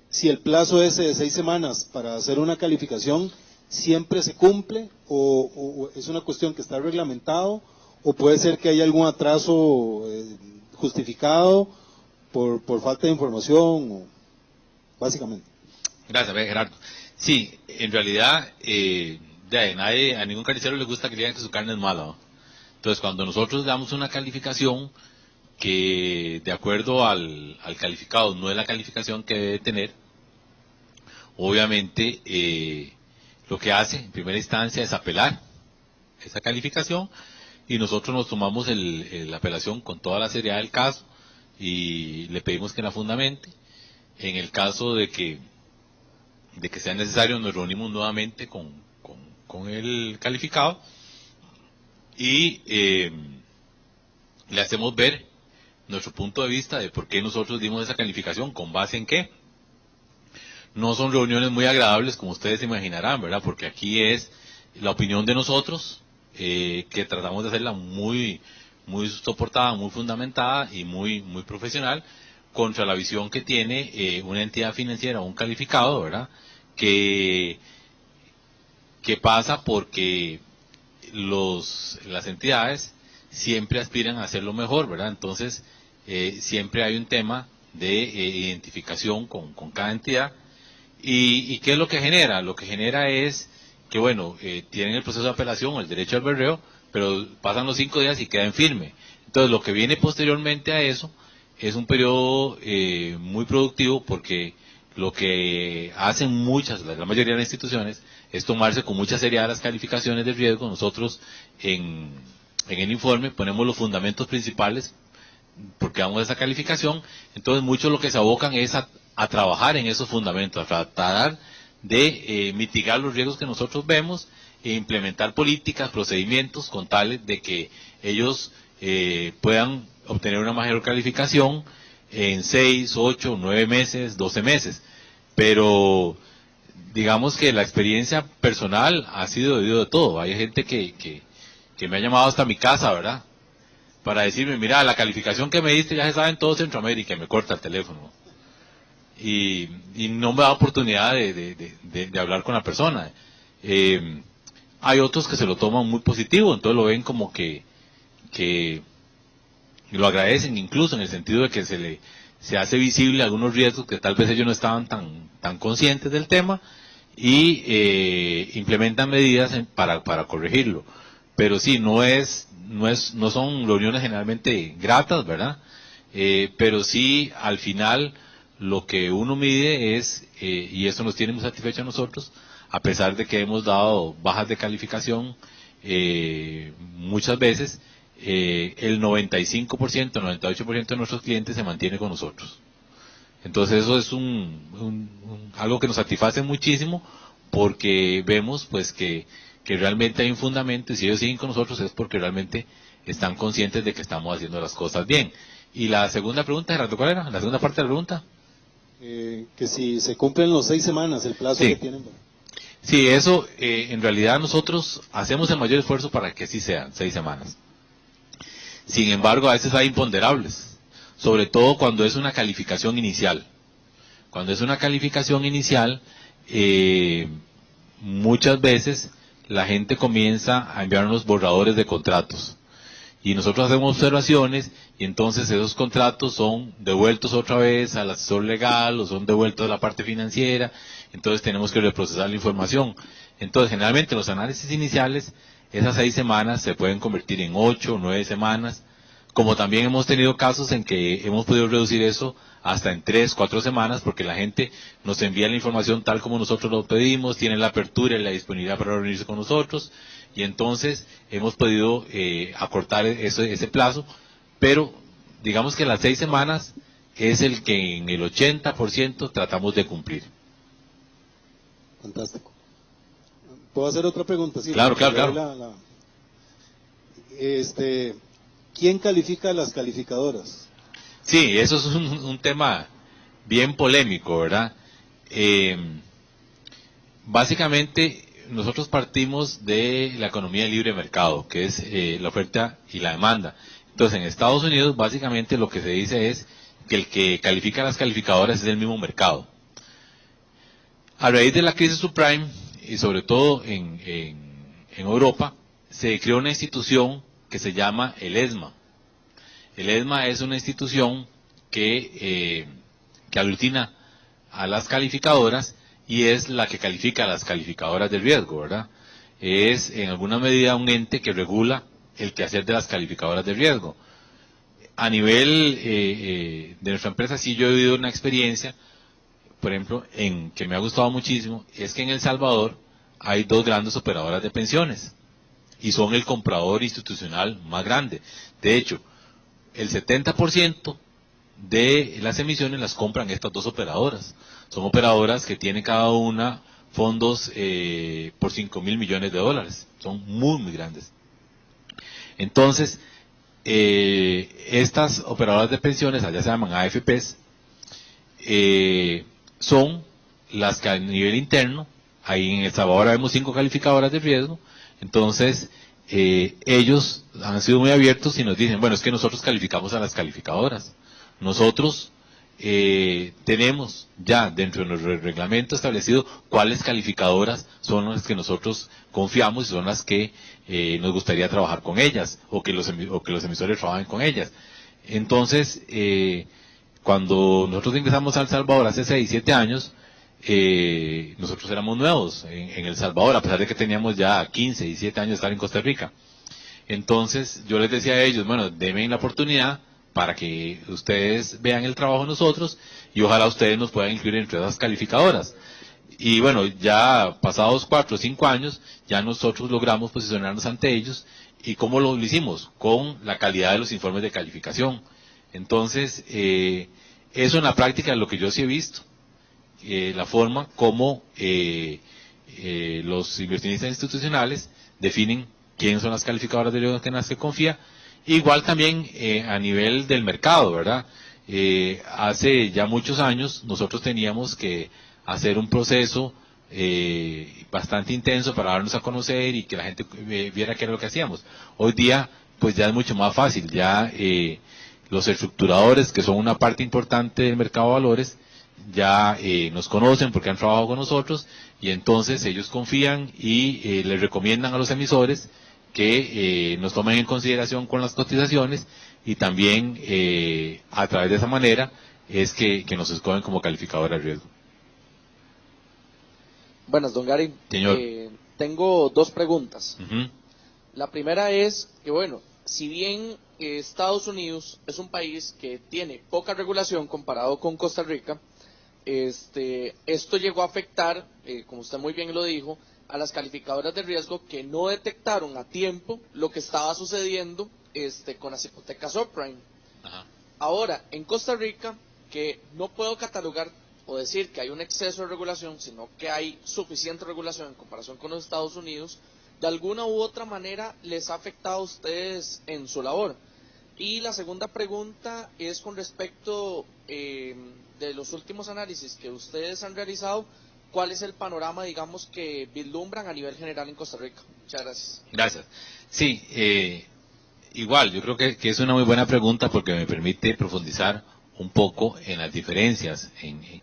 si el plazo ese de 6 semanas para hacer una calificación siempre se cumple o es una cuestión que está reglamentado, o puede ser que haya algún atraso justificado por falta de información, básicamente. Gracias, Gerardo. Sí, en realidad a ningún carnicero le gusta que digan que su carne es mala, ¿no? Entonces, cuando nosotros damos una calificación que de acuerdo al calificado no es la calificación que debe tener, obviamente lo que hace en primera instancia es apelar esa calificación, y nosotros nos tomamos la apelación con toda la seriedad del caso y le pedimos que la fundamente. En el caso de que sea necesario, nos reunimos nuevamente con el calificado y le hacemos ver nuestro punto de vista de por qué nosotros dimos esa calificación, con base en qué. No son reuniones muy agradables, como ustedes se imaginarán, ¿verdad? Porque aquí es la opinión de nosotros, que tratamos de hacerla muy soportada, muy fundamentada y muy profesional, contra la visión que tiene una entidad financiera o un calificado, ¿verdad? Que pasa porque las entidades siempre aspiran a hacerlo mejor, ¿verdad? Entonces, siempre hay un tema de identificación con cada entidad. ¿Y qué es lo que genera? Lo que genera es que, bueno, tienen el proceso de apelación, el derecho al berreo, pero pasan los 5 días y quedan firme. Entonces, lo que viene posteriormente a eso es un periodo muy productivo, porque lo que hacen la mayoría de las instituciones es tomarse con mucha seriedad las calificaciones de riesgo. Nosotros en el informe ponemos los fundamentos principales porque damos esa calificación. Entonces muchos lo que se abocan es a trabajar en esos fundamentos, a tratar de mitigar los riesgos que nosotros vemos e implementar políticas, procedimientos con tales de que ellos puedan obtener una mayor calificación en 6, 8, 9 meses, 12 meses. Pero digamos que la experiencia personal ha sido de todo. Hay gente que me ha llamado hasta mi casa, ¿verdad?, para decirme, mira, la calificación que me diste ya se sabe en todo Centroamérica, y me corta el teléfono. Y no me da oportunidad de hablar con la persona. Hay otros que se lo toman muy positivo, entonces lo ven como que lo agradecen, incluso en el sentido de que se hace visible algunos riesgos que tal vez ellos no estaban tan conscientes del tema, y implementan medidas para corregirlo. pero sí, no son reuniones generalmente gratas, ¿verdad? Pero sí, al final, lo que uno mide es, y eso nos tiene muy satisfechos a nosotros, a pesar de que hemos dado bajas de calificación muchas veces, el 95%, 98% de nuestros clientes se mantiene con nosotros. Entonces eso es algo que nos satisface muchísimo, porque vemos pues que realmente hay un fundamento, y si ellos siguen con nosotros es porque realmente están conscientes de que estamos haciendo las cosas bien. Y la segunda pregunta, Gerardo, ¿cuál era? La segunda parte de la pregunta. Que si se cumplen los 6 semanas, el plazo que tienen. Sí, eso, en realidad nosotros hacemos el mayor esfuerzo para que sí sean 6 semanas. Sin embargo, a veces hay imponderables, sobre todo cuando es una calificación inicial. Cuando es una calificación inicial, muchas veces la gente comienza a enviarnos borradores de contratos. Y nosotros hacemos observaciones, y entonces esos contratos son devueltos otra vez al asesor legal, o son devueltos a la parte financiera, entonces tenemos que reprocesar la información. Entonces, generalmente los análisis iniciales, esas 6 semanas se pueden convertir en 8 o 9 semanas, como también hemos tenido casos en que hemos podido reducir eso hasta en 3, 4 semanas, porque la gente nos envía la información tal como nosotros lo pedimos, tiene la apertura y la disponibilidad para reunirse con nosotros, y entonces hemos podido acortar ese plazo, pero digamos que las 6 semanas es el que en el 80% tratamos de cumplir. Fantástico. ¿Puedo hacer otra pregunta? Sí, claro. ¿Quién califica las calificadoras? Sí, eso es un tema bien polémico, ¿verdad? Básicamente, nosotros partimos de la economía de libre mercado, que es la oferta y la demanda. Entonces, en Estados Unidos, básicamente lo que se dice es que el que califica las calificadoras es el mismo mercado. A raíz de la crisis subprime, y sobre todo en Europa, se creó una institución que se llama el ESMA. El ESMA es una institución que aglutina a las calificadoras y es la que califica a las calificadoras de riesgo, ¿verdad? Es en alguna medida un ente que regula el quehacer de las calificadoras de riesgo. A nivel de nuestra empresa, sí, yo he vivido una experiencia, por ejemplo, que me ha gustado muchísimo, es que en El Salvador hay 2 grandes operadoras de pensiones y son el comprador institucional más grande. De hecho, el 70% de las emisiones las compran estas 2 operadoras. Son operadoras que tienen cada una fondos por $5,000 millones. Son muy, muy grandes. Entonces, estas operadoras de pensiones, allá se llaman AFPs, son las que a nivel interno, ahí en El Salvador vemos 5 calificadoras de riesgo, entonces ellos han sido muy abiertos y nos dicen, bueno, es que nosotros calificamos a las calificadoras. Nosotros tenemos ya dentro de nuestro reglamento establecido cuáles calificadoras son las que nosotros confiamos y son las que nos gustaría trabajar con ellas, o que los emisores trabajen con ellas. Entonces, cuando nosotros ingresamos a El Salvador hace 6, 7 años, nosotros éramos nuevos en El Salvador, a pesar de que teníamos ya 15, 17 años de estar en Costa Rica. Entonces, yo les decía a ellos, bueno, denme la oportunidad para que ustedes vean el trabajo de nosotros y ojalá ustedes nos puedan incluir entre esas calificadoras. Y bueno, ya pasados 4 o 5 años, ya nosotros logramos posicionarnos ante ellos. ¿Y cómo lo hicimos? Con la calidad de los informes de calificación. Entonces, eso en la práctica es lo que yo sí he visto. La forma como los inversionistas institucionales definen quiénes son las calificadoras de riesgo en las que confía. Igual también a nivel del mercado, ¿verdad? Hace ya muchos años nosotros teníamos que hacer un proceso bastante intenso para darnos a conocer y que la gente viera qué era lo que hacíamos. Hoy día, pues ya es mucho más fácil, ya los estructuradores, que son una parte importante del mercado de valores, ya nos conocen porque han trabajado con nosotros y entonces ellos confían y les recomiendan a los emisores que nos tomen en consideración con las cotizaciones y también a través de esa manera es que nos escogen como calificadora de riesgo. Buenas, don Gary. Señor. Tengo 2 preguntas. La primera es que, bueno, si bien Estados Unidos es un país que tiene poca regulación comparado con Costa Rica, esto llegó a afectar, como usted muy bien lo dijo, a las calificadoras de riesgo que no detectaron a tiempo lo que estaba sucediendo con las hipotecas subprime. Ajá. Ahora, en Costa Rica, que no puedo catalogar o decir que hay un exceso de regulación, sino que hay suficiente regulación en comparación con los Estados Unidos, de alguna u otra manera les ha afectado a ustedes en su labor. Y la segunda pregunta es con respecto de los últimos análisis que ustedes han realizado, ¿cuál es el panorama, digamos, que vislumbran a nivel general en Costa Rica? Muchas gracias. Gracias. Sí, igual, yo creo que es una muy buena pregunta porque me permite profundizar un poco en las diferencias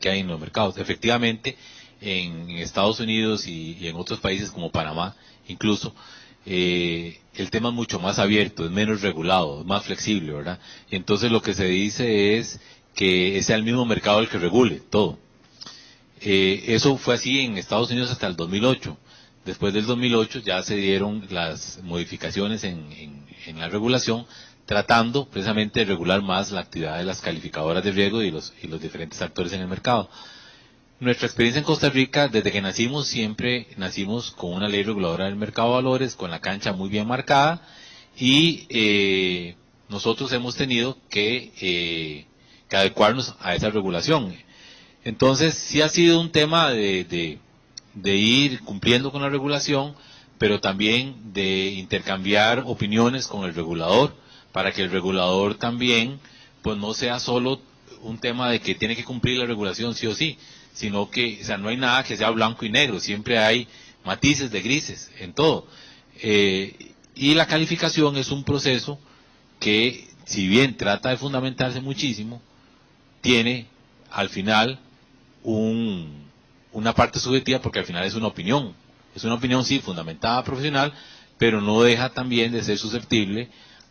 que hay en los mercados. Efectivamente, en Estados Unidos y en otros países como Panamá, incluso, el tema es mucho más abierto, es menos regulado, es más flexible, ¿verdad? Y entonces lo que se dice es que sea el mismo mercado el que regule todo. Eso fue así en Estados Unidos hasta el 2008. Después del 2008 ya se dieron las modificaciones en la regulación, tratando precisamente de regular más la actividad de las calificadoras de riesgo y los diferentes actores en el mercado. Nuestra experiencia en Costa Rica, desde que nacimos, siempre nacimos con una ley reguladora del mercado de valores, con la cancha muy bien marcada, y nosotros hemos tenido que adecuarnos a esa regulación. Entonces, sí ha sido un tema de ir cumpliendo con la regulación, pero también de intercambiar opiniones con el regulador, para que el regulador también, pues no sea solo un tema de que tiene que cumplir la regulación sí o sí, sino que, o sea, no hay nada que sea blanco y negro, siempre hay matices de grises en todo. Y la calificación es un proceso que, si bien trata de fundamentarse muchísimo, tiene al final una parte subjetiva, porque al final es una opinión sí fundamentada profesional, pero no deja también de ser susceptible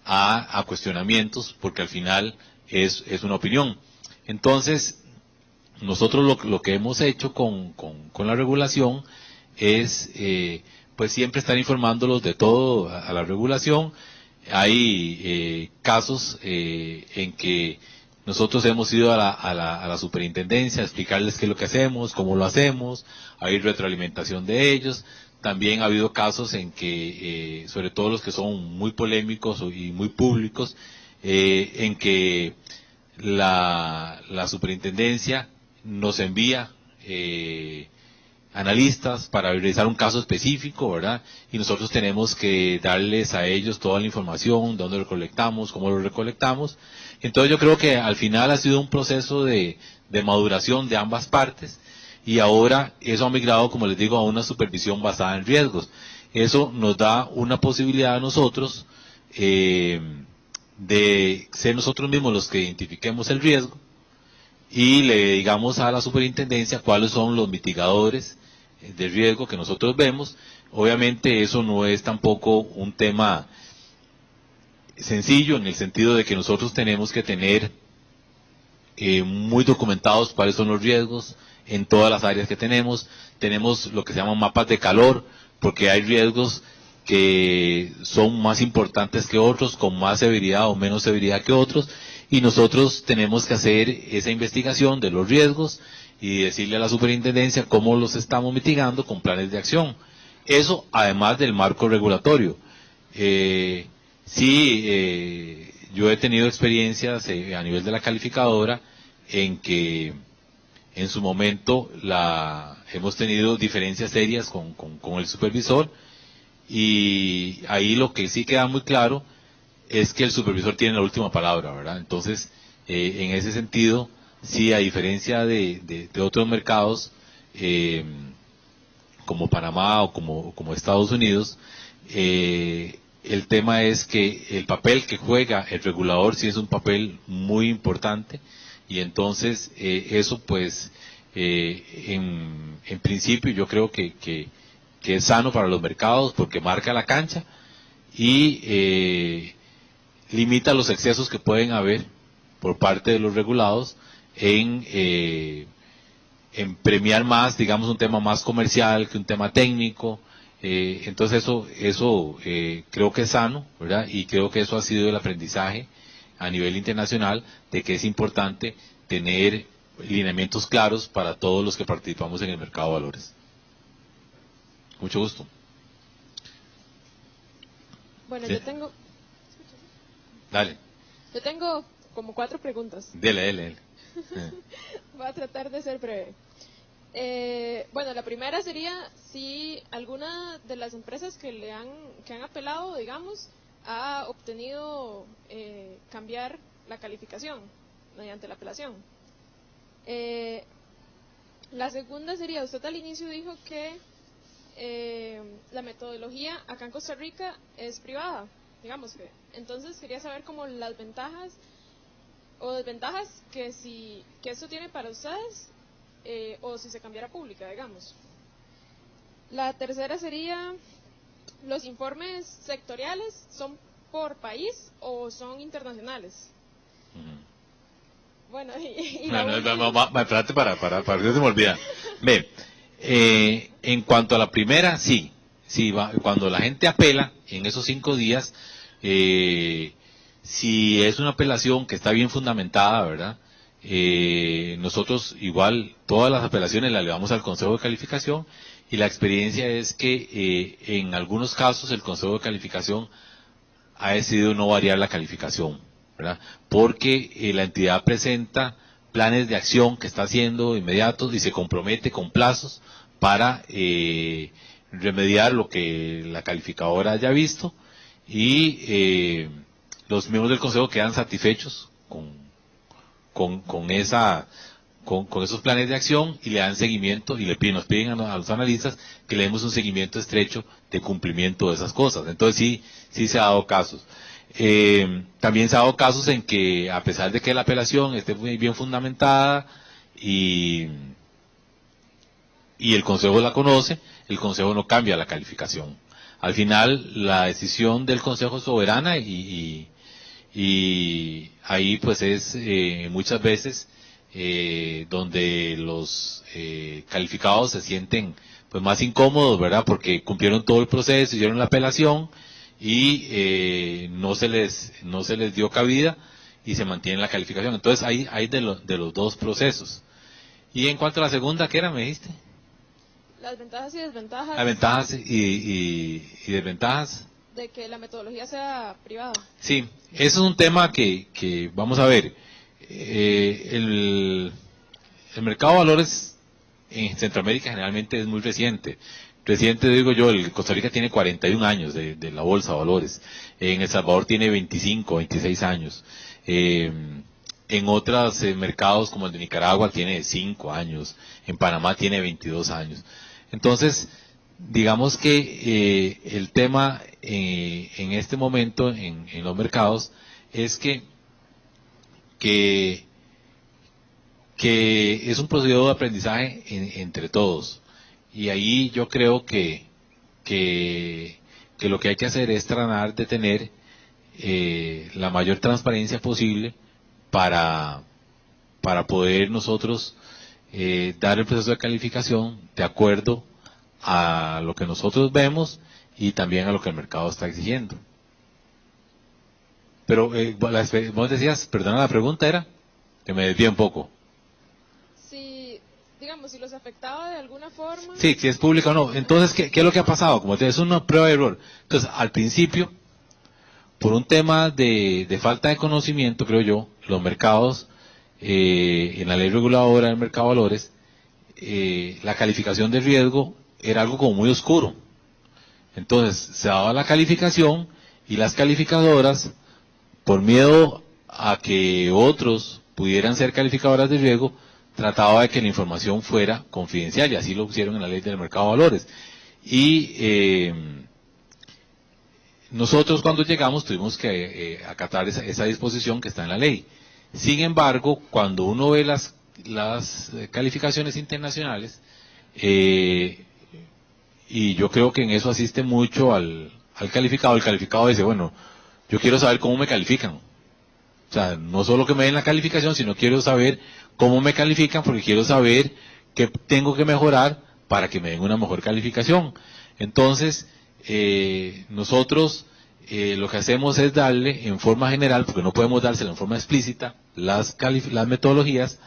a cuestionamientos, porque al final es una opinión. Entonces, nosotros lo que hemos hecho con la regulación es pues siempre estar informándolos de todo a la regulación. Hay casos en que nosotros hemos ido a la superintendencia a explicarles qué es lo que hacemos, cómo lo hacemos, hay retroalimentación de ellos. También ha habido casos en que, sobre todo los que son muy polémicos y muy públicos, en que la superintendencia nos envía analistas para revisar un caso específico, ¿verdad? Y nosotros tenemos que darles a ellos toda la información, dónde lo recolectamos, cómo lo recolectamos. Entonces yo creo que al final ha sido un proceso de maduración de ambas partes, y ahora eso ha migrado, como les digo, a una supervisión basada en riesgos. Eso nos da una posibilidad a nosotros de ser nosotros mismos los que identifiquemos el riesgo y le digamos a la superintendencia cuáles son los mitigadores de riesgo que nosotros vemos. Obviamente eso no es tampoco un tema sencillo, en el sentido de que nosotros tenemos que tener muy documentados cuáles son los riesgos en todas las áreas que tenemos lo que se llaman mapas de calor, porque hay riesgos que son más importantes que otros, con más severidad o menos severidad que otros, y nosotros tenemos que hacer esa investigación de los riesgos y decirle a la superintendencia cómo los estamos mitigando con planes de acción. Eso además del marco regulatorio. Yo he tenido experiencias a nivel de la calificadora en que en su momento hemos tenido diferencias serias con el supervisor, y ahí lo que sí queda muy claro es que el supervisor tiene la última palabra, ¿verdad? Entonces, en ese sentido, sí, a diferencia de otros mercados como Panamá o como Estados Unidos, el tema es que el papel que juega el regulador sí es un papel muy importante, y entonces eso pues en principio yo creo que es sano para los mercados, porque marca la cancha y limita los excesos que pueden haber por parte de los regulados en premiar más, digamos, un tema más comercial que un tema técnico, Entonces eso creo que es sano, ¿verdad? Y creo que eso ha sido el aprendizaje a nivel internacional de que es importante tener lineamientos claros para todos los que participamos en el mercado de valores. Mucho gusto. Bueno, Sí. Yo tengo como 4 preguntas. Dele. Voy a tratar de ser breve. Bueno, la primera sería si alguna de las empresas que han apelado, digamos, ha obtenido cambiar la calificación mediante la apelación. La segunda sería, usted al inicio dijo que la metodología acá en Costa Rica es privada, digamos que. Entonces quería saber como las ventajas o desventajas que esto tiene para ustedes, o si se cambiara pública, digamos. La tercera sería, ¿los informes sectoriales son por país o son internacionales? Bueno, Espérate para que no se me olvida. Ve, en cuanto a la primera, sí, cuando la gente apela en esos 5 días, si es una apelación que está bien fundamentada, ¿verdad? Nosotros igual todas las apelaciones las llevamos al Consejo de Calificación, y la experiencia es que en algunos casos el Consejo de Calificación ha decidido no variar la calificación, ¿verdad? Porque la entidad presenta planes de acción que está haciendo inmediatos y se compromete con plazos para remediar lo que la calificadora haya visto, y los miembros del Consejo quedan satisfechos con esos planes de acción y le dan seguimiento y nos piden a los analistas que le demos un seguimiento estrecho de cumplimiento de esas cosas. Entonces sí se ha dado casos. También se ha dado casos en que, a pesar de que la apelación esté muy bien fundamentada y el Consejo la conoce, el Consejo no cambia la calificación. Al final la decisión del Consejo es soberana, y ahí pues es muchas veces donde los calificados se sienten pues más incómodos, ¿verdad? Porque cumplieron todo el proceso, hicieron la apelación y no se les dio cabida y se mantiene la calificación. Entonces hay de los dos procesos. Y en cuanto a la segunda, ¿qué era, me dijiste? Las ventajas y desventajas. Las ventajas y desventajas de que la metodología sea privada. Sí, eso es un tema que vamos a ver. El mercado de valores en Centroamérica generalmente es muy reciente. Reciente, digo yo, Costa Rica tiene 41 años de la bolsa de valores. En El Salvador tiene 25, 26 años. En otros mercados como el de Nicaragua tiene 5 años. En Panamá tiene 22 años. Entonces, digamos que el tema en este momento en los mercados es que es un proceso de aprendizaje entre todos, y ahí yo creo que lo que hay que hacer es tratar de tener la mayor transparencia posible para poder nosotros dar el proceso de calificación de acuerdo a lo que nosotros vemos y también a lo que el mercado está exigiendo. Pero vos decías, perdona, la pregunta era, que me desvié un poco. Si, digamos, si los afectaba de alguna forma. Sí, si es pública o no. Entonces, ¿qué es lo que ha pasado? Como te digo, es una prueba de error. Entonces, al principio, por un tema de falta de conocimiento, creo yo, los mercados, en la ley reguladora del mercado de valores, la calificación de riesgo era algo como muy oscuro. Entonces, se daba la calificación y las calificadoras, por miedo a que otros pudieran ser calificadoras de riesgo, trataba de que la información fuera confidencial, y así lo pusieron en la ley del mercado de valores. Y nosotros cuando llegamos tuvimos que acatar esa disposición que está en la ley. Sin embargo, cuando uno ve las calificaciones internacionales, y yo creo que en eso asiste mucho al calificado, el calificado dice, bueno, yo quiero saber cómo me califican. O sea, no solo que me den la calificación, sino quiero saber cómo me califican, porque quiero saber qué tengo que mejorar para que me den una mejor calificación. Entonces, nosotros lo que hacemos es darle en forma general, porque no podemos dársela en forma explícita, las metodologías,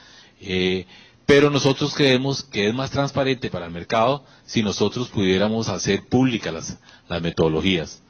pero nosotros creemos que es más transparente para el mercado si nosotros pudiéramos hacer públicas las metodologías.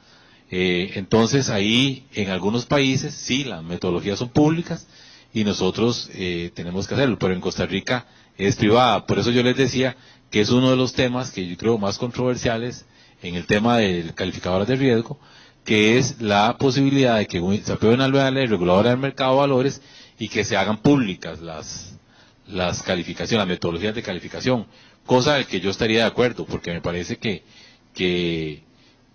Entonces ahí en algunos países sí, las metodologías son públicas y nosotros tenemos que hacerlo, pero en Costa Rica es privada. Por eso yo les decía que es uno de los temas que yo creo más controversiales en el tema de calificadoras de riesgo, que es la posibilidad de que se apruebe una nueva ley reguladora del mercado de valores y que se hagan públicas las calificaciones, las metodologías de calificación, cosa de que yo estaría de acuerdo, porque me parece que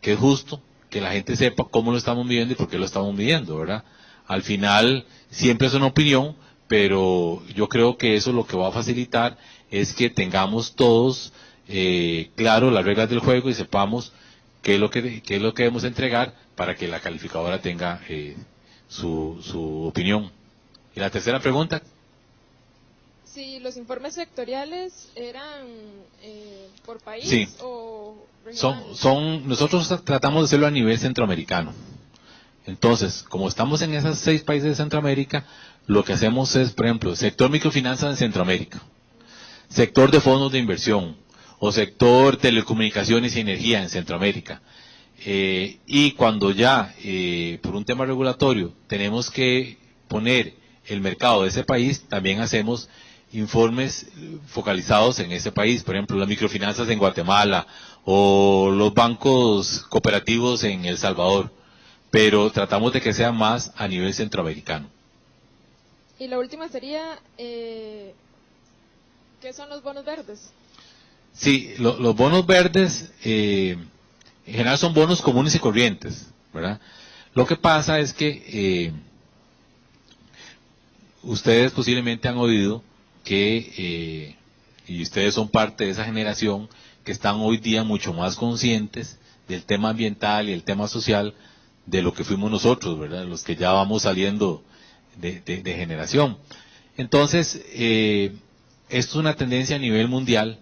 es justo que la gente sepa cómo lo estamos midiendo y por qué lo estamos midiendo, ¿verdad? Al final, siempre es una opinión, pero yo creo que eso lo que va a facilitar es que tengamos todos claro las reglas del juego y sepamos qué es lo que debemos entregar para que la calificadora tenga su opinión. Y la tercera pregunta. Si los informes sectoriales eran por país Sí. o regionales. Nosotros tratamos de hacerlo a nivel centroamericano. Entonces, como estamos en esos 6 países de Centroamérica, lo que hacemos es, por ejemplo, sector microfinanzas en Centroamérica, sector de fondos de inversión, o sector telecomunicaciones y energía en Centroamérica. Y cuando ya, por un tema regulatorio, tenemos que poner el mercado de ese país, también hacemos informes focalizados en ese país, por ejemplo, las microfinanzas en Guatemala o los bancos cooperativos en El Salvador, pero tratamos de que sea más a nivel centroamericano. Y la última sería, ¿qué son los bonos verdes? Sí, los bonos verdes en general son bonos comunes y corrientes, ¿verdad? Lo que pasa es que ustedes posiblemente han oído que, y ustedes son parte de esa generación, que están hoy día mucho más conscientes del tema ambiental y el tema social de lo que fuimos nosotros, ¿verdad? Los que ya vamos saliendo de generación. Entonces, esto es una tendencia a nivel mundial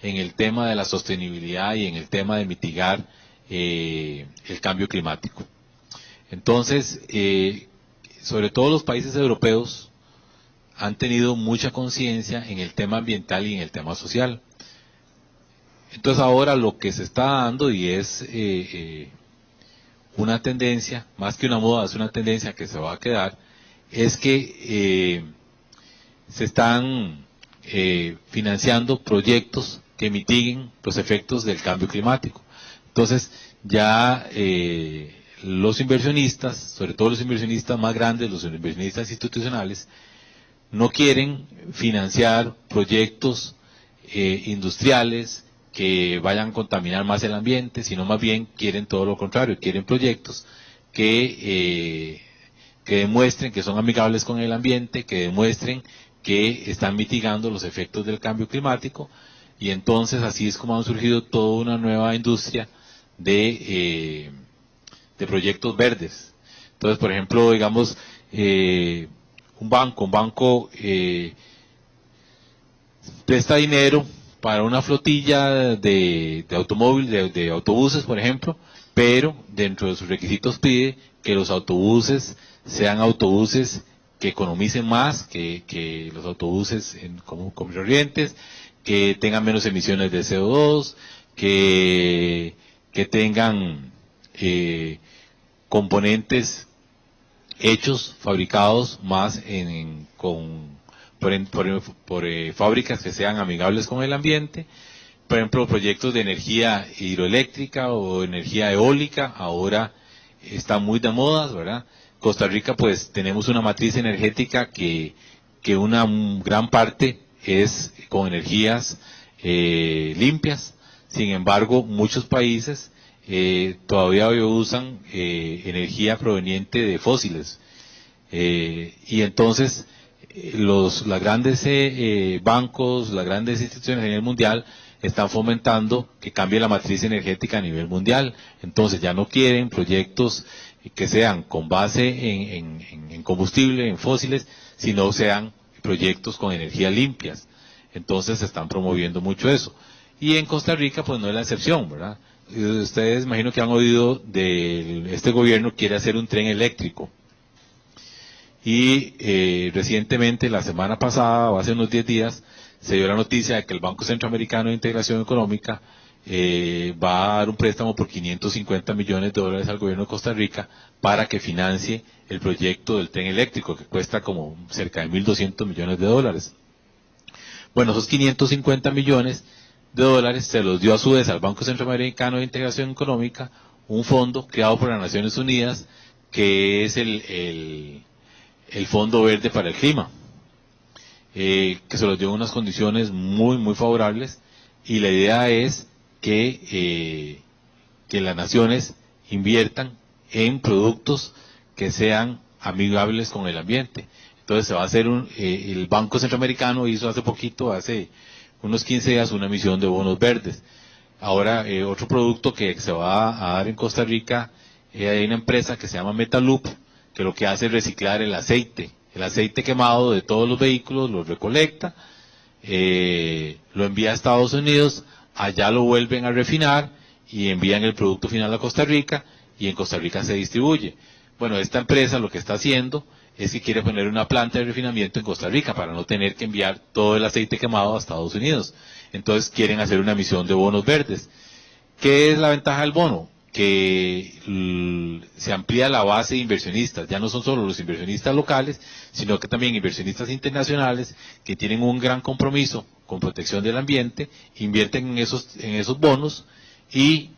en el tema de la sostenibilidad y en el tema de mitigar el cambio climático. Entonces, sobre todo los países europeos han tenido mucha conciencia en el tema ambiental y en el tema social. Entonces ahora lo que se está dando, y es una tendencia, más que una moda, es una tendencia que se va a quedar, es que se están financiando proyectos que mitiguen los efectos del cambio climático. Entonces ya los inversionistas, sobre todo los inversionistas más grandes, los inversionistas institucionales, no quieren financiar proyectos industriales que vayan a contaminar más el ambiente, sino más bien quieren todo lo contrario, quieren proyectos que demuestren que son amigables con el ambiente, que demuestren que están mitigando los efectos del cambio climático, y entonces así es como han surgido toda una nueva industria de proyectos verdes. Entonces, por ejemplo, digamos, un banco presta dinero para una flotilla de automóviles, de autobuses, por ejemplo, pero dentro de sus requisitos pide que los autobuses sean autobuses que economicen más que los autobuses común corrientes, que tengan menos emisiones de CO2, que tengan componentes hechos, fabricados más por fábricas que sean amigables con el ambiente. Por ejemplo, proyectos de energía hidroeléctrica o energía eólica ahora están muy de moda, ¿verdad? Costa Rica, pues, tenemos una matriz energética que una gran parte es con energías limpias. Sin embargo, muchos países todavía hoy usan energía proveniente de fósiles. Y entonces, los grandes bancos, las grandes instituciones a nivel mundial están fomentando que cambie la matriz energética a nivel mundial. Entonces ya no quieren proyectos que sean con base en combustible, en fósiles, sino sean proyectos con energías limpias. Entonces se están promoviendo mucho eso. Y en Costa Rica pues no es la excepción, ¿verdad? ustedes imagino que han oído de este gobierno quiere hacer un tren eléctrico. Y recientemente, la semana pasada, o hace unos 10 días, se dio la noticia de que el Banco Centroamericano de Integración Económica va a dar un préstamo por $550 millones al gobierno de Costa Rica para que financie el proyecto del tren eléctrico, que cuesta como cerca de $1.200 millones. Bueno, esos $550 millones se los dio a su vez al Banco Centroamericano de Integración Económica, un fondo creado por las Naciones Unidas, que es el Fondo Verde para el Clima, que se los dio en unas condiciones muy, muy favorables, y la idea es que las naciones inviertan en productos que sean amigables con el ambiente. Entonces se va a hacer el Banco Centroamericano hizo hace poquito, hace unos 15 días, una emisión de bonos verdes. Ahora, otro producto que se va a dar en Costa Rica, hay una empresa que se llama Metaloop, que lo que hace es reciclar el aceite quemado de todos los vehículos, lo recolecta, lo envía a Estados Unidos, allá lo vuelven a refinar y envían el producto final a Costa Rica, y en Costa Rica se distribuye. Bueno, esta empresa lo que está haciendo es que quiere poner una planta de refinamiento en Costa Rica para no tener que enviar todo el aceite quemado a Estados Unidos. Entonces quieren hacer una emisión de bonos verdes. ¿Qué es la ventaja del bono? Que se amplía la base de inversionistas. Ya no son solo los inversionistas locales, sino que también inversionistas internacionales que tienen un gran compromiso con protección del ambiente, invierten en esos bonos, y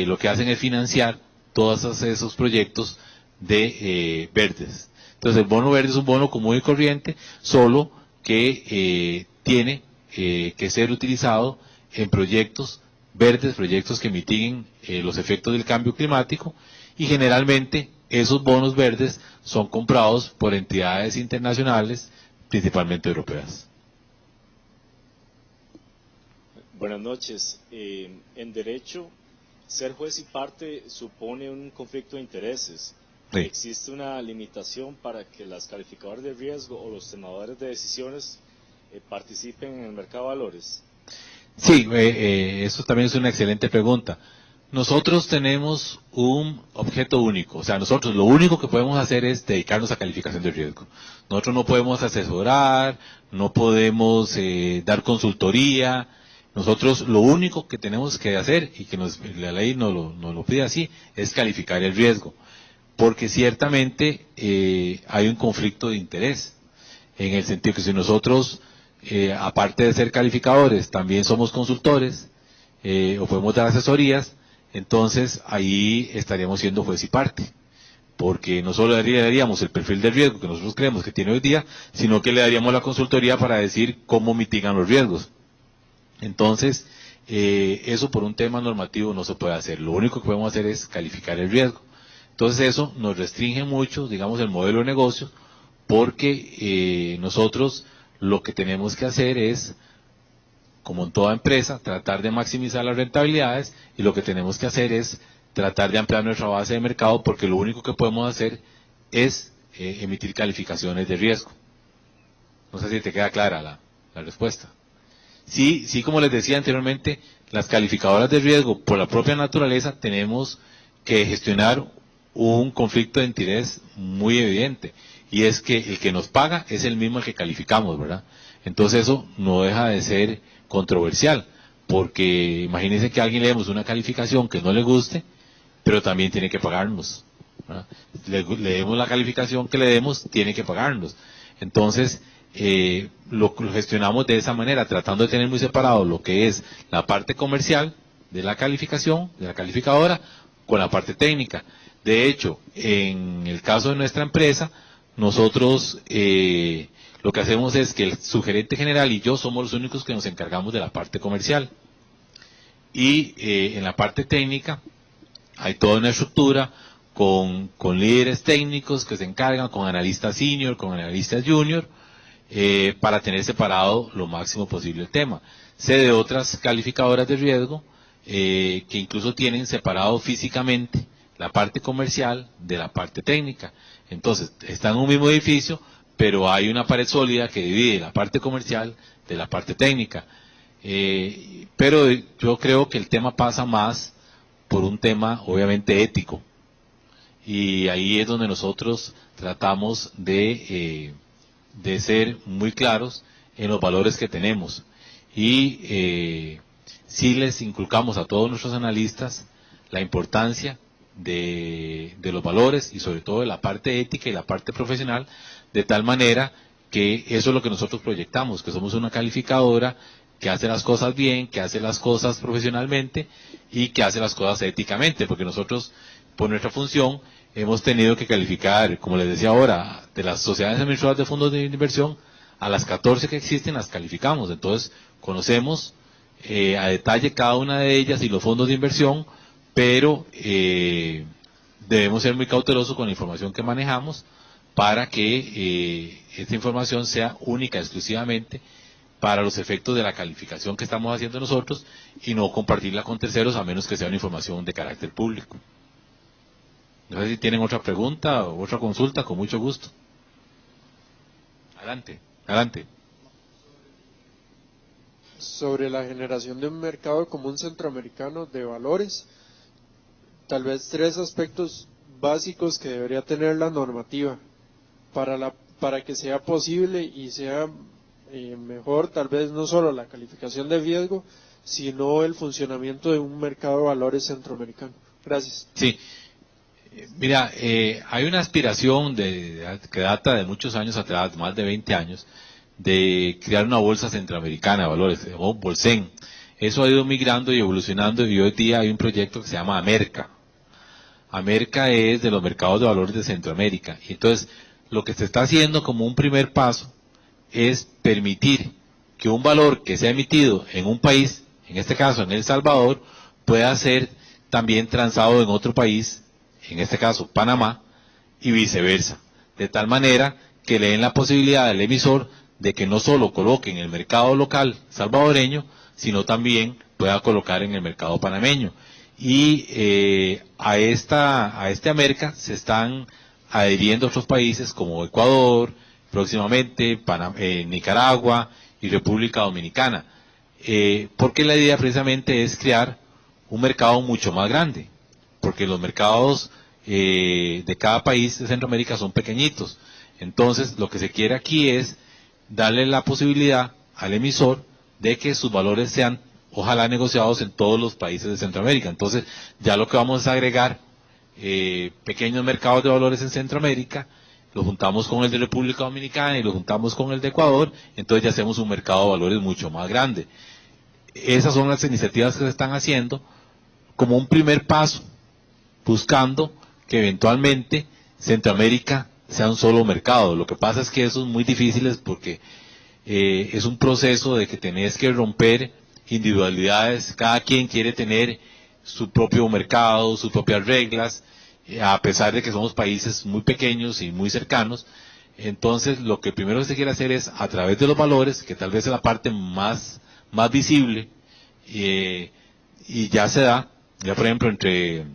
lo que hacen es financiar todos esos proyectos de verdes. Entonces el bono verde es un bono común y corriente, solo que tiene que ser utilizado en proyectos verdes, proyectos que mitiguen los efectos del cambio climático, y generalmente esos bonos verdes son comprados por entidades internacionales, principalmente europeas. Buenas noches. En derecho, ser juez y parte supone un conflicto de intereses. Sí. ¿Existe una limitación para que las calificadoras de riesgo o los tomadores de decisiones participen en el mercado de valores? Sí, eso también es una excelente pregunta. Nosotros tenemos un objeto único, o sea, nosotros lo único que podemos hacer es dedicarnos a calificación de riesgo. Nosotros no podemos asesorar, no podemos dar consultoría. Nosotros lo único que tenemos que hacer, y que la ley nos lo pide así, es calificar el riesgo. Porque ciertamente hay un conflicto de interés, en el sentido que si nosotros, aparte de ser calificadores, también somos consultores, o podemos dar asesorías, entonces ahí estaríamos siendo juez y parte. Porque no solo le daríamos el perfil de riesgo que nosotros creemos que tiene hoy día, sino que le daríamos la consultoría para decir cómo mitigan los riesgos. Entonces, eso por un tema normativo no se puede hacer. Lo único que podemos hacer es calificar el riesgo. Entonces eso nos restringe mucho, digamos, el modelo de negocio, porque nosotros lo que tenemos que hacer es, como en toda empresa, tratar de maximizar las rentabilidades, y lo que tenemos que hacer es tratar de ampliar nuestra base de mercado, porque lo único que podemos hacer es emitir calificaciones de riesgo. No sé si te queda clara la respuesta. Sí, como les decía anteriormente, las calificadoras de riesgo, por la propia naturaleza, tenemos que gestionar un conflicto de interés muy evidente, y es que el que nos paga es el mismo al que calificamos, ¿verdad? Entonces eso no deja de ser controversial, porque imagínense que a alguien le demos una calificación que no le guste, pero también tiene que pagarnos, ¿verdad? Le demos la calificación que le demos, tiene que pagarnos. Entonces, lo gestionamos de esa manera, tratando de tener muy separado lo que es la parte comercial de la calificación, de la calificadora, con la parte técnica. De hecho, en el caso de nuestra empresa, nosotros lo que hacemos es que el subgerente general y yo somos los únicos que nos encargamos de la parte comercial. Y en la parte técnica hay toda una estructura con líderes técnicos que se encargan, con analistas senior, con analistas junior, para tener separado lo máximo posible el tema. Sé de otras calificadoras de riesgo que incluso tienen separado físicamente la parte comercial de la parte técnica. Entonces, están en un mismo edificio, pero hay una pared sólida que divide la parte comercial de la parte técnica. Pero yo creo que el tema pasa más por un tema obviamente ético. Y ahí es donde nosotros tratamos de ser muy claros en los valores que tenemos. Y sí les inculcamos a todos nuestros analistas la importancia de los valores y sobre todo de la parte ética y la parte profesional, de tal manera que eso es lo que nosotros proyectamos, que somos una calificadora que hace las cosas bien, que hace las cosas profesionalmente y que hace las cosas éticamente, porque nosotros, por nuestra función, hemos tenido que calificar, como les decía ahora, de las sociedades emisoras de fondos de inversión, a las 14 que existen las calificamos. Entonces, conocemos a detalle cada una de ellas y los fondos de inversión, pero debemos ser muy cautelosos con la información que manejamos para que esta información sea única exclusivamente para los efectos de la calificación que estamos haciendo nosotros y no compartirla con terceros a menos que sea una información de carácter público. No sé si tienen otra pregunta o otra consulta, con mucho gusto. Adelante, adelante. Sobre la generación de un mercado común centroamericano de valores, tal vez 3 aspectos básicos que debería tener la normativa para que sea posible y sea mejor, tal vez no solo la calificación de riesgo, sino el funcionamiento de un mercado de valores centroamericano. Gracias. Sí. Mira, hay una aspiración que data de muchos años atrás, más de 20 años, de crear una bolsa centroamericana de valores, o Bolsen. Eso ha ido migrando y evolucionando y hoy día hay un proyecto que se llama Amerca. Amerca es de los mercados de valores de Centroamérica. Y entonces, lo que se está haciendo como un primer paso es permitir que un valor que sea emitido en un país, en este caso en El Salvador, pueda ser también transado en otro país, en este caso Panamá, y viceversa, de tal manera que le den la posibilidad al emisor de que no solo coloque en el mercado local salvadoreño, sino también pueda colocar en el mercado panameño. Y a este Amerca se están adhiriendo otros países como Ecuador, próximamente Nicaragua y República Dominicana, porque la idea precisamente es crear un mercado mucho más grande, porque los mercados de cada país de Centroamérica son pequeñitos. Entonces, lo que se quiere aquí es darle la posibilidad al emisor de que sus valores sean, ojalá, negociados en todos los países de Centroamérica. Entonces, ya lo que vamos a agregar, pequeños mercados de valores en Centroamérica, lo juntamos con el de República Dominicana y lo juntamos con el de Ecuador, entonces ya hacemos un mercado de valores mucho más grande. Esas son las iniciativas que se están haciendo como un primer paso, buscando que eventualmente Centroamérica sea un solo mercado. Lo que pasa es que eso es muy difícil porque es un proceso de que tenés que romper individualidades, cada quien quiere tener su propio mercado, sus propias reglas, a pesar de que somos países muy pequeños y muy cercanos. Entonces, lo que primero se quiere hacer es, a través de los valores, que tal vez es la parte más visible, y ya se da, ya por ejemplo, entre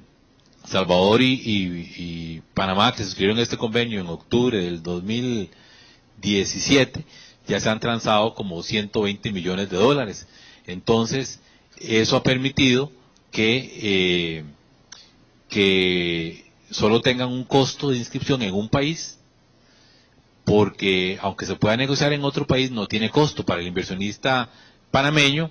Salvador y Panamá, que suscribieron este convenio en octubre del 2017, ya se han transado como 120 millones de dólares. Entonces, eso ha permitido que solo tengan un costo de inscripción en un país, porque aunque se pueda negociar en otro país, no tiene costo. Para el inversionista panameño,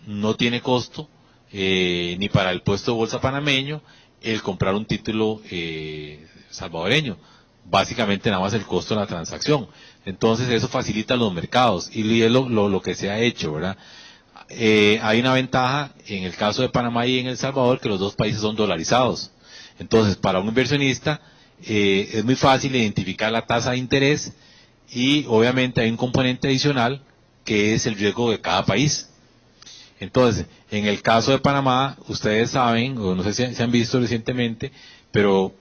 no tiene costo, ni para el puesto de bolsa panameño, el comprar un título salvadoreño. Básicamente nada más el costo de la transacción. Entonces eso facilita los mercados, y es lo que se ha hecho, ¿verdad? Hay una ventaja en el caso de Panamá y en El Salvador, que los dos países son dolarizados. Entonces, para un inversionista es muy fácil identificar la tasa de interés, y obviamente hay un componente adicional que es el riesgo de cada país. Entonces, en el caso de Panamá, ustedes saben, o no sé si se han visto recientemente, pero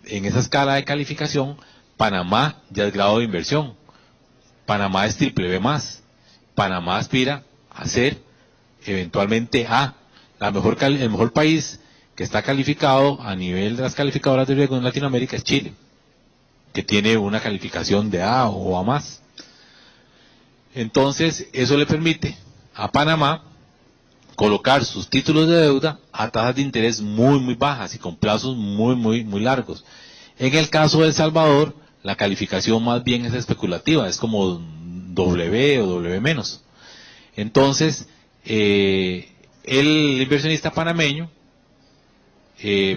en esa escala de calificación, Panamá ya es grado de inversión. Panamá es BBB+. Panamá aspira a ser eventualmente el mejor país que está calificado a nivel de las calificadoras de riesgo en Latinoamérica es Chile, que tiene una calificación de A o A+. Entonces, eso le permite a Panamá colocar sus títulos de deuda a tasas de interés muy, muy bajas y con plazos muy, muy, muy largos. En el caso de El Salvador, la calificación más bien es especulativa, es como W o W menos. Entonces, el inversionista panameño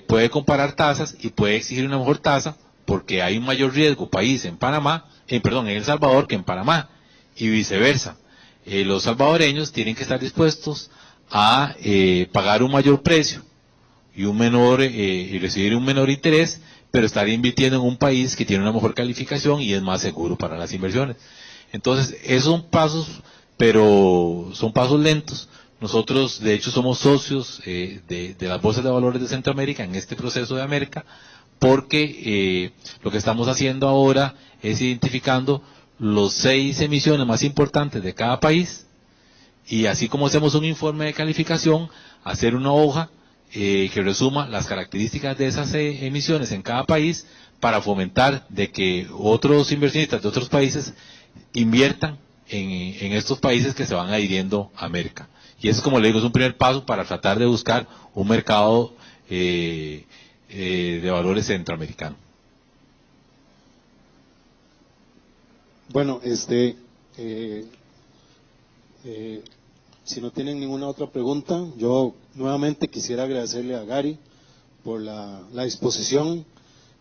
puede comparar tasas y puede exigir una mejor tasa porque hay un mayor riesgo país en Panamá, en El Salvador que en Panamá, y viceversa. Los salvadoreños tienen que estar dispuestos a pagar un mayor precio y y recibir un menor interés, pero estar invirtiendo en un país que tiene una mejor calificación y es más seguro para las inversiones. Entonces, esos son pasos, pero son pasos lentos. Nosotros, de hecho, somos socios de las bolsas de valores de Centroamérica en este proceso de América, porque lo que estamos haciendo ahora es identificando los 6 emisiones más importantes de cada país, y así como hacemos un informe de calificación, hacer una hoja que resuma las características de esas emisiones en cada país para fomentar de que otros inversionistas de otros países inviertan en estos países que se van adhiriendo a América. Y eso, como le digo, es un primer paso para tratar de buscar un mercado de valores centroamericano. Bueno, si no tienen ninguna otra pregunta, yo nuevamente quisiera agradecerle a Gary por la disposición.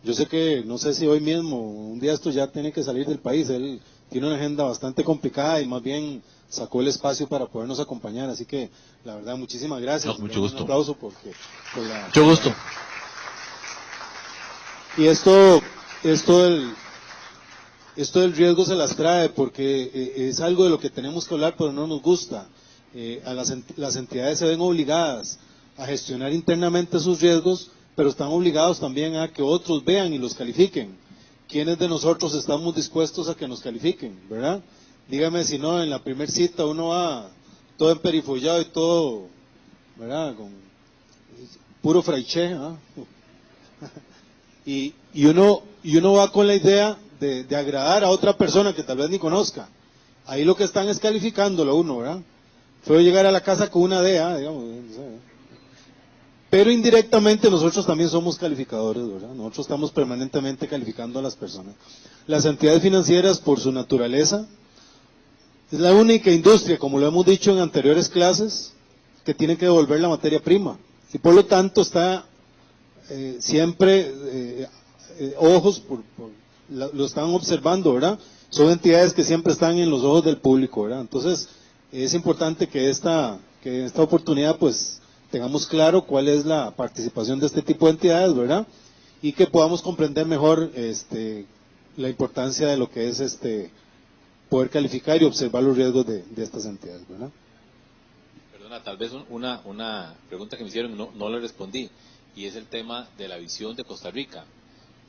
Yo sé que, no sé si hoy mismo, un día esto ya tiene que salir del país, él tiene una agenda bastante complicada y más bien sacó el espacio para podernos acompañar, así que la verdad muchísimas gracias. No, mucho gusto. Un aplauso por mucho gusto. Y esto del riesgo se las trae porque es algo de lo que tenemos que hablar, pero no nos gusta. Las entidades se ven obligadas a gestionar internamente sus riesgos, pero están obligados también a que otros vean y los califiquen. ¿Quiénes de nosotros estamos dispuestos a que nos califiquen, verdad? Dígame si no, en la primer cita uno va todo emperifollado y todo, ¿verdad? Con puro fraiche, ¿ah? y uno va con la idea de agradar a otra persona que tal vez ni conozca. Ahí lo que están es calificándolo a uno, ¿verdad? Fue llegar a la casa con una DEA, digamos, no sé. Pero indirectamente nosotros también somos calificadores, ¿verdad? Nosotros estamos permanentemente calificando a las personas. Las entidades financieras, por su naturaleza, es la única industria, como lo hemos dicho en anteriores clases, que tiene que devolver la materia prima. Y por lo tanto está siempre ojos, lo están observando, ¿verdad? Son entidades que siempre están en los ojos del público, ¿verdad? Entonces, es importante que esta oportunidad, pues, tengamos claro cuál es la participación de este tipo de entidades, ¿verdad? Y que podamos comprender mejor la importancia de lo que es poder calificar y observar los riesgos de estas entidades, ¿verdad? Perdona, tal vez una pregunta que me hicieron no le respondí, y es el tema de la visión de Costa Rica.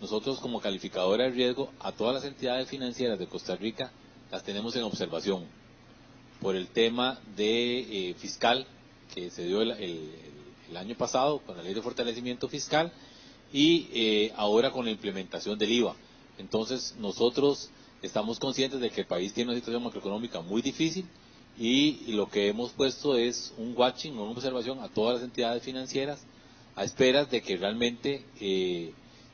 Nosotros, como calificadora de riesgo, a todas las entidades financieras de Costa Rica las tenemos en observación por el tema de fiscal que se dio el año pasado con la ley de fortalecimiento fiscal y ahora con la implementación del IVA. Entonces nosotros estamos conscientes de que el país tiene una situación macroeconómica muy difícil y lo que hemos puesto es un watching, una observación a todas las entidades financieras a esperas de que realmente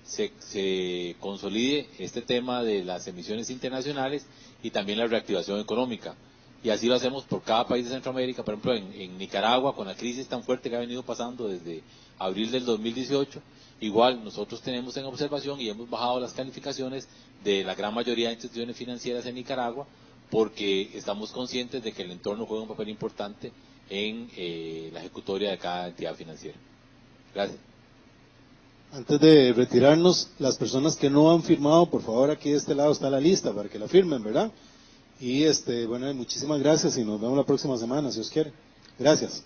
se consolide este tema de las emisiones internacionales y también la reactivación económica. Y así lo hacemos por cada país de Centroamérica. Por ejemplo, en Nicaragua, con la crisis tan fuerte que ha venido pasando desde abril del 2018, igual nosotros tenemos en observación y hemos bajado las calificaciones de la gran mayoría de instituciones financieras en Nicaragua, porque estamos conscientes de que el entorno juega un papel importante en la ejecutoria de cada entidad financiera. Gracias. Antes de retirarnos, las personas que no han firmado, por favor, aquí de este lado está la lista para que la firmen, ¿verdad? Y bueno, muchísimas gracias y nos vemos la próxima semana, si os quiere. Gracias.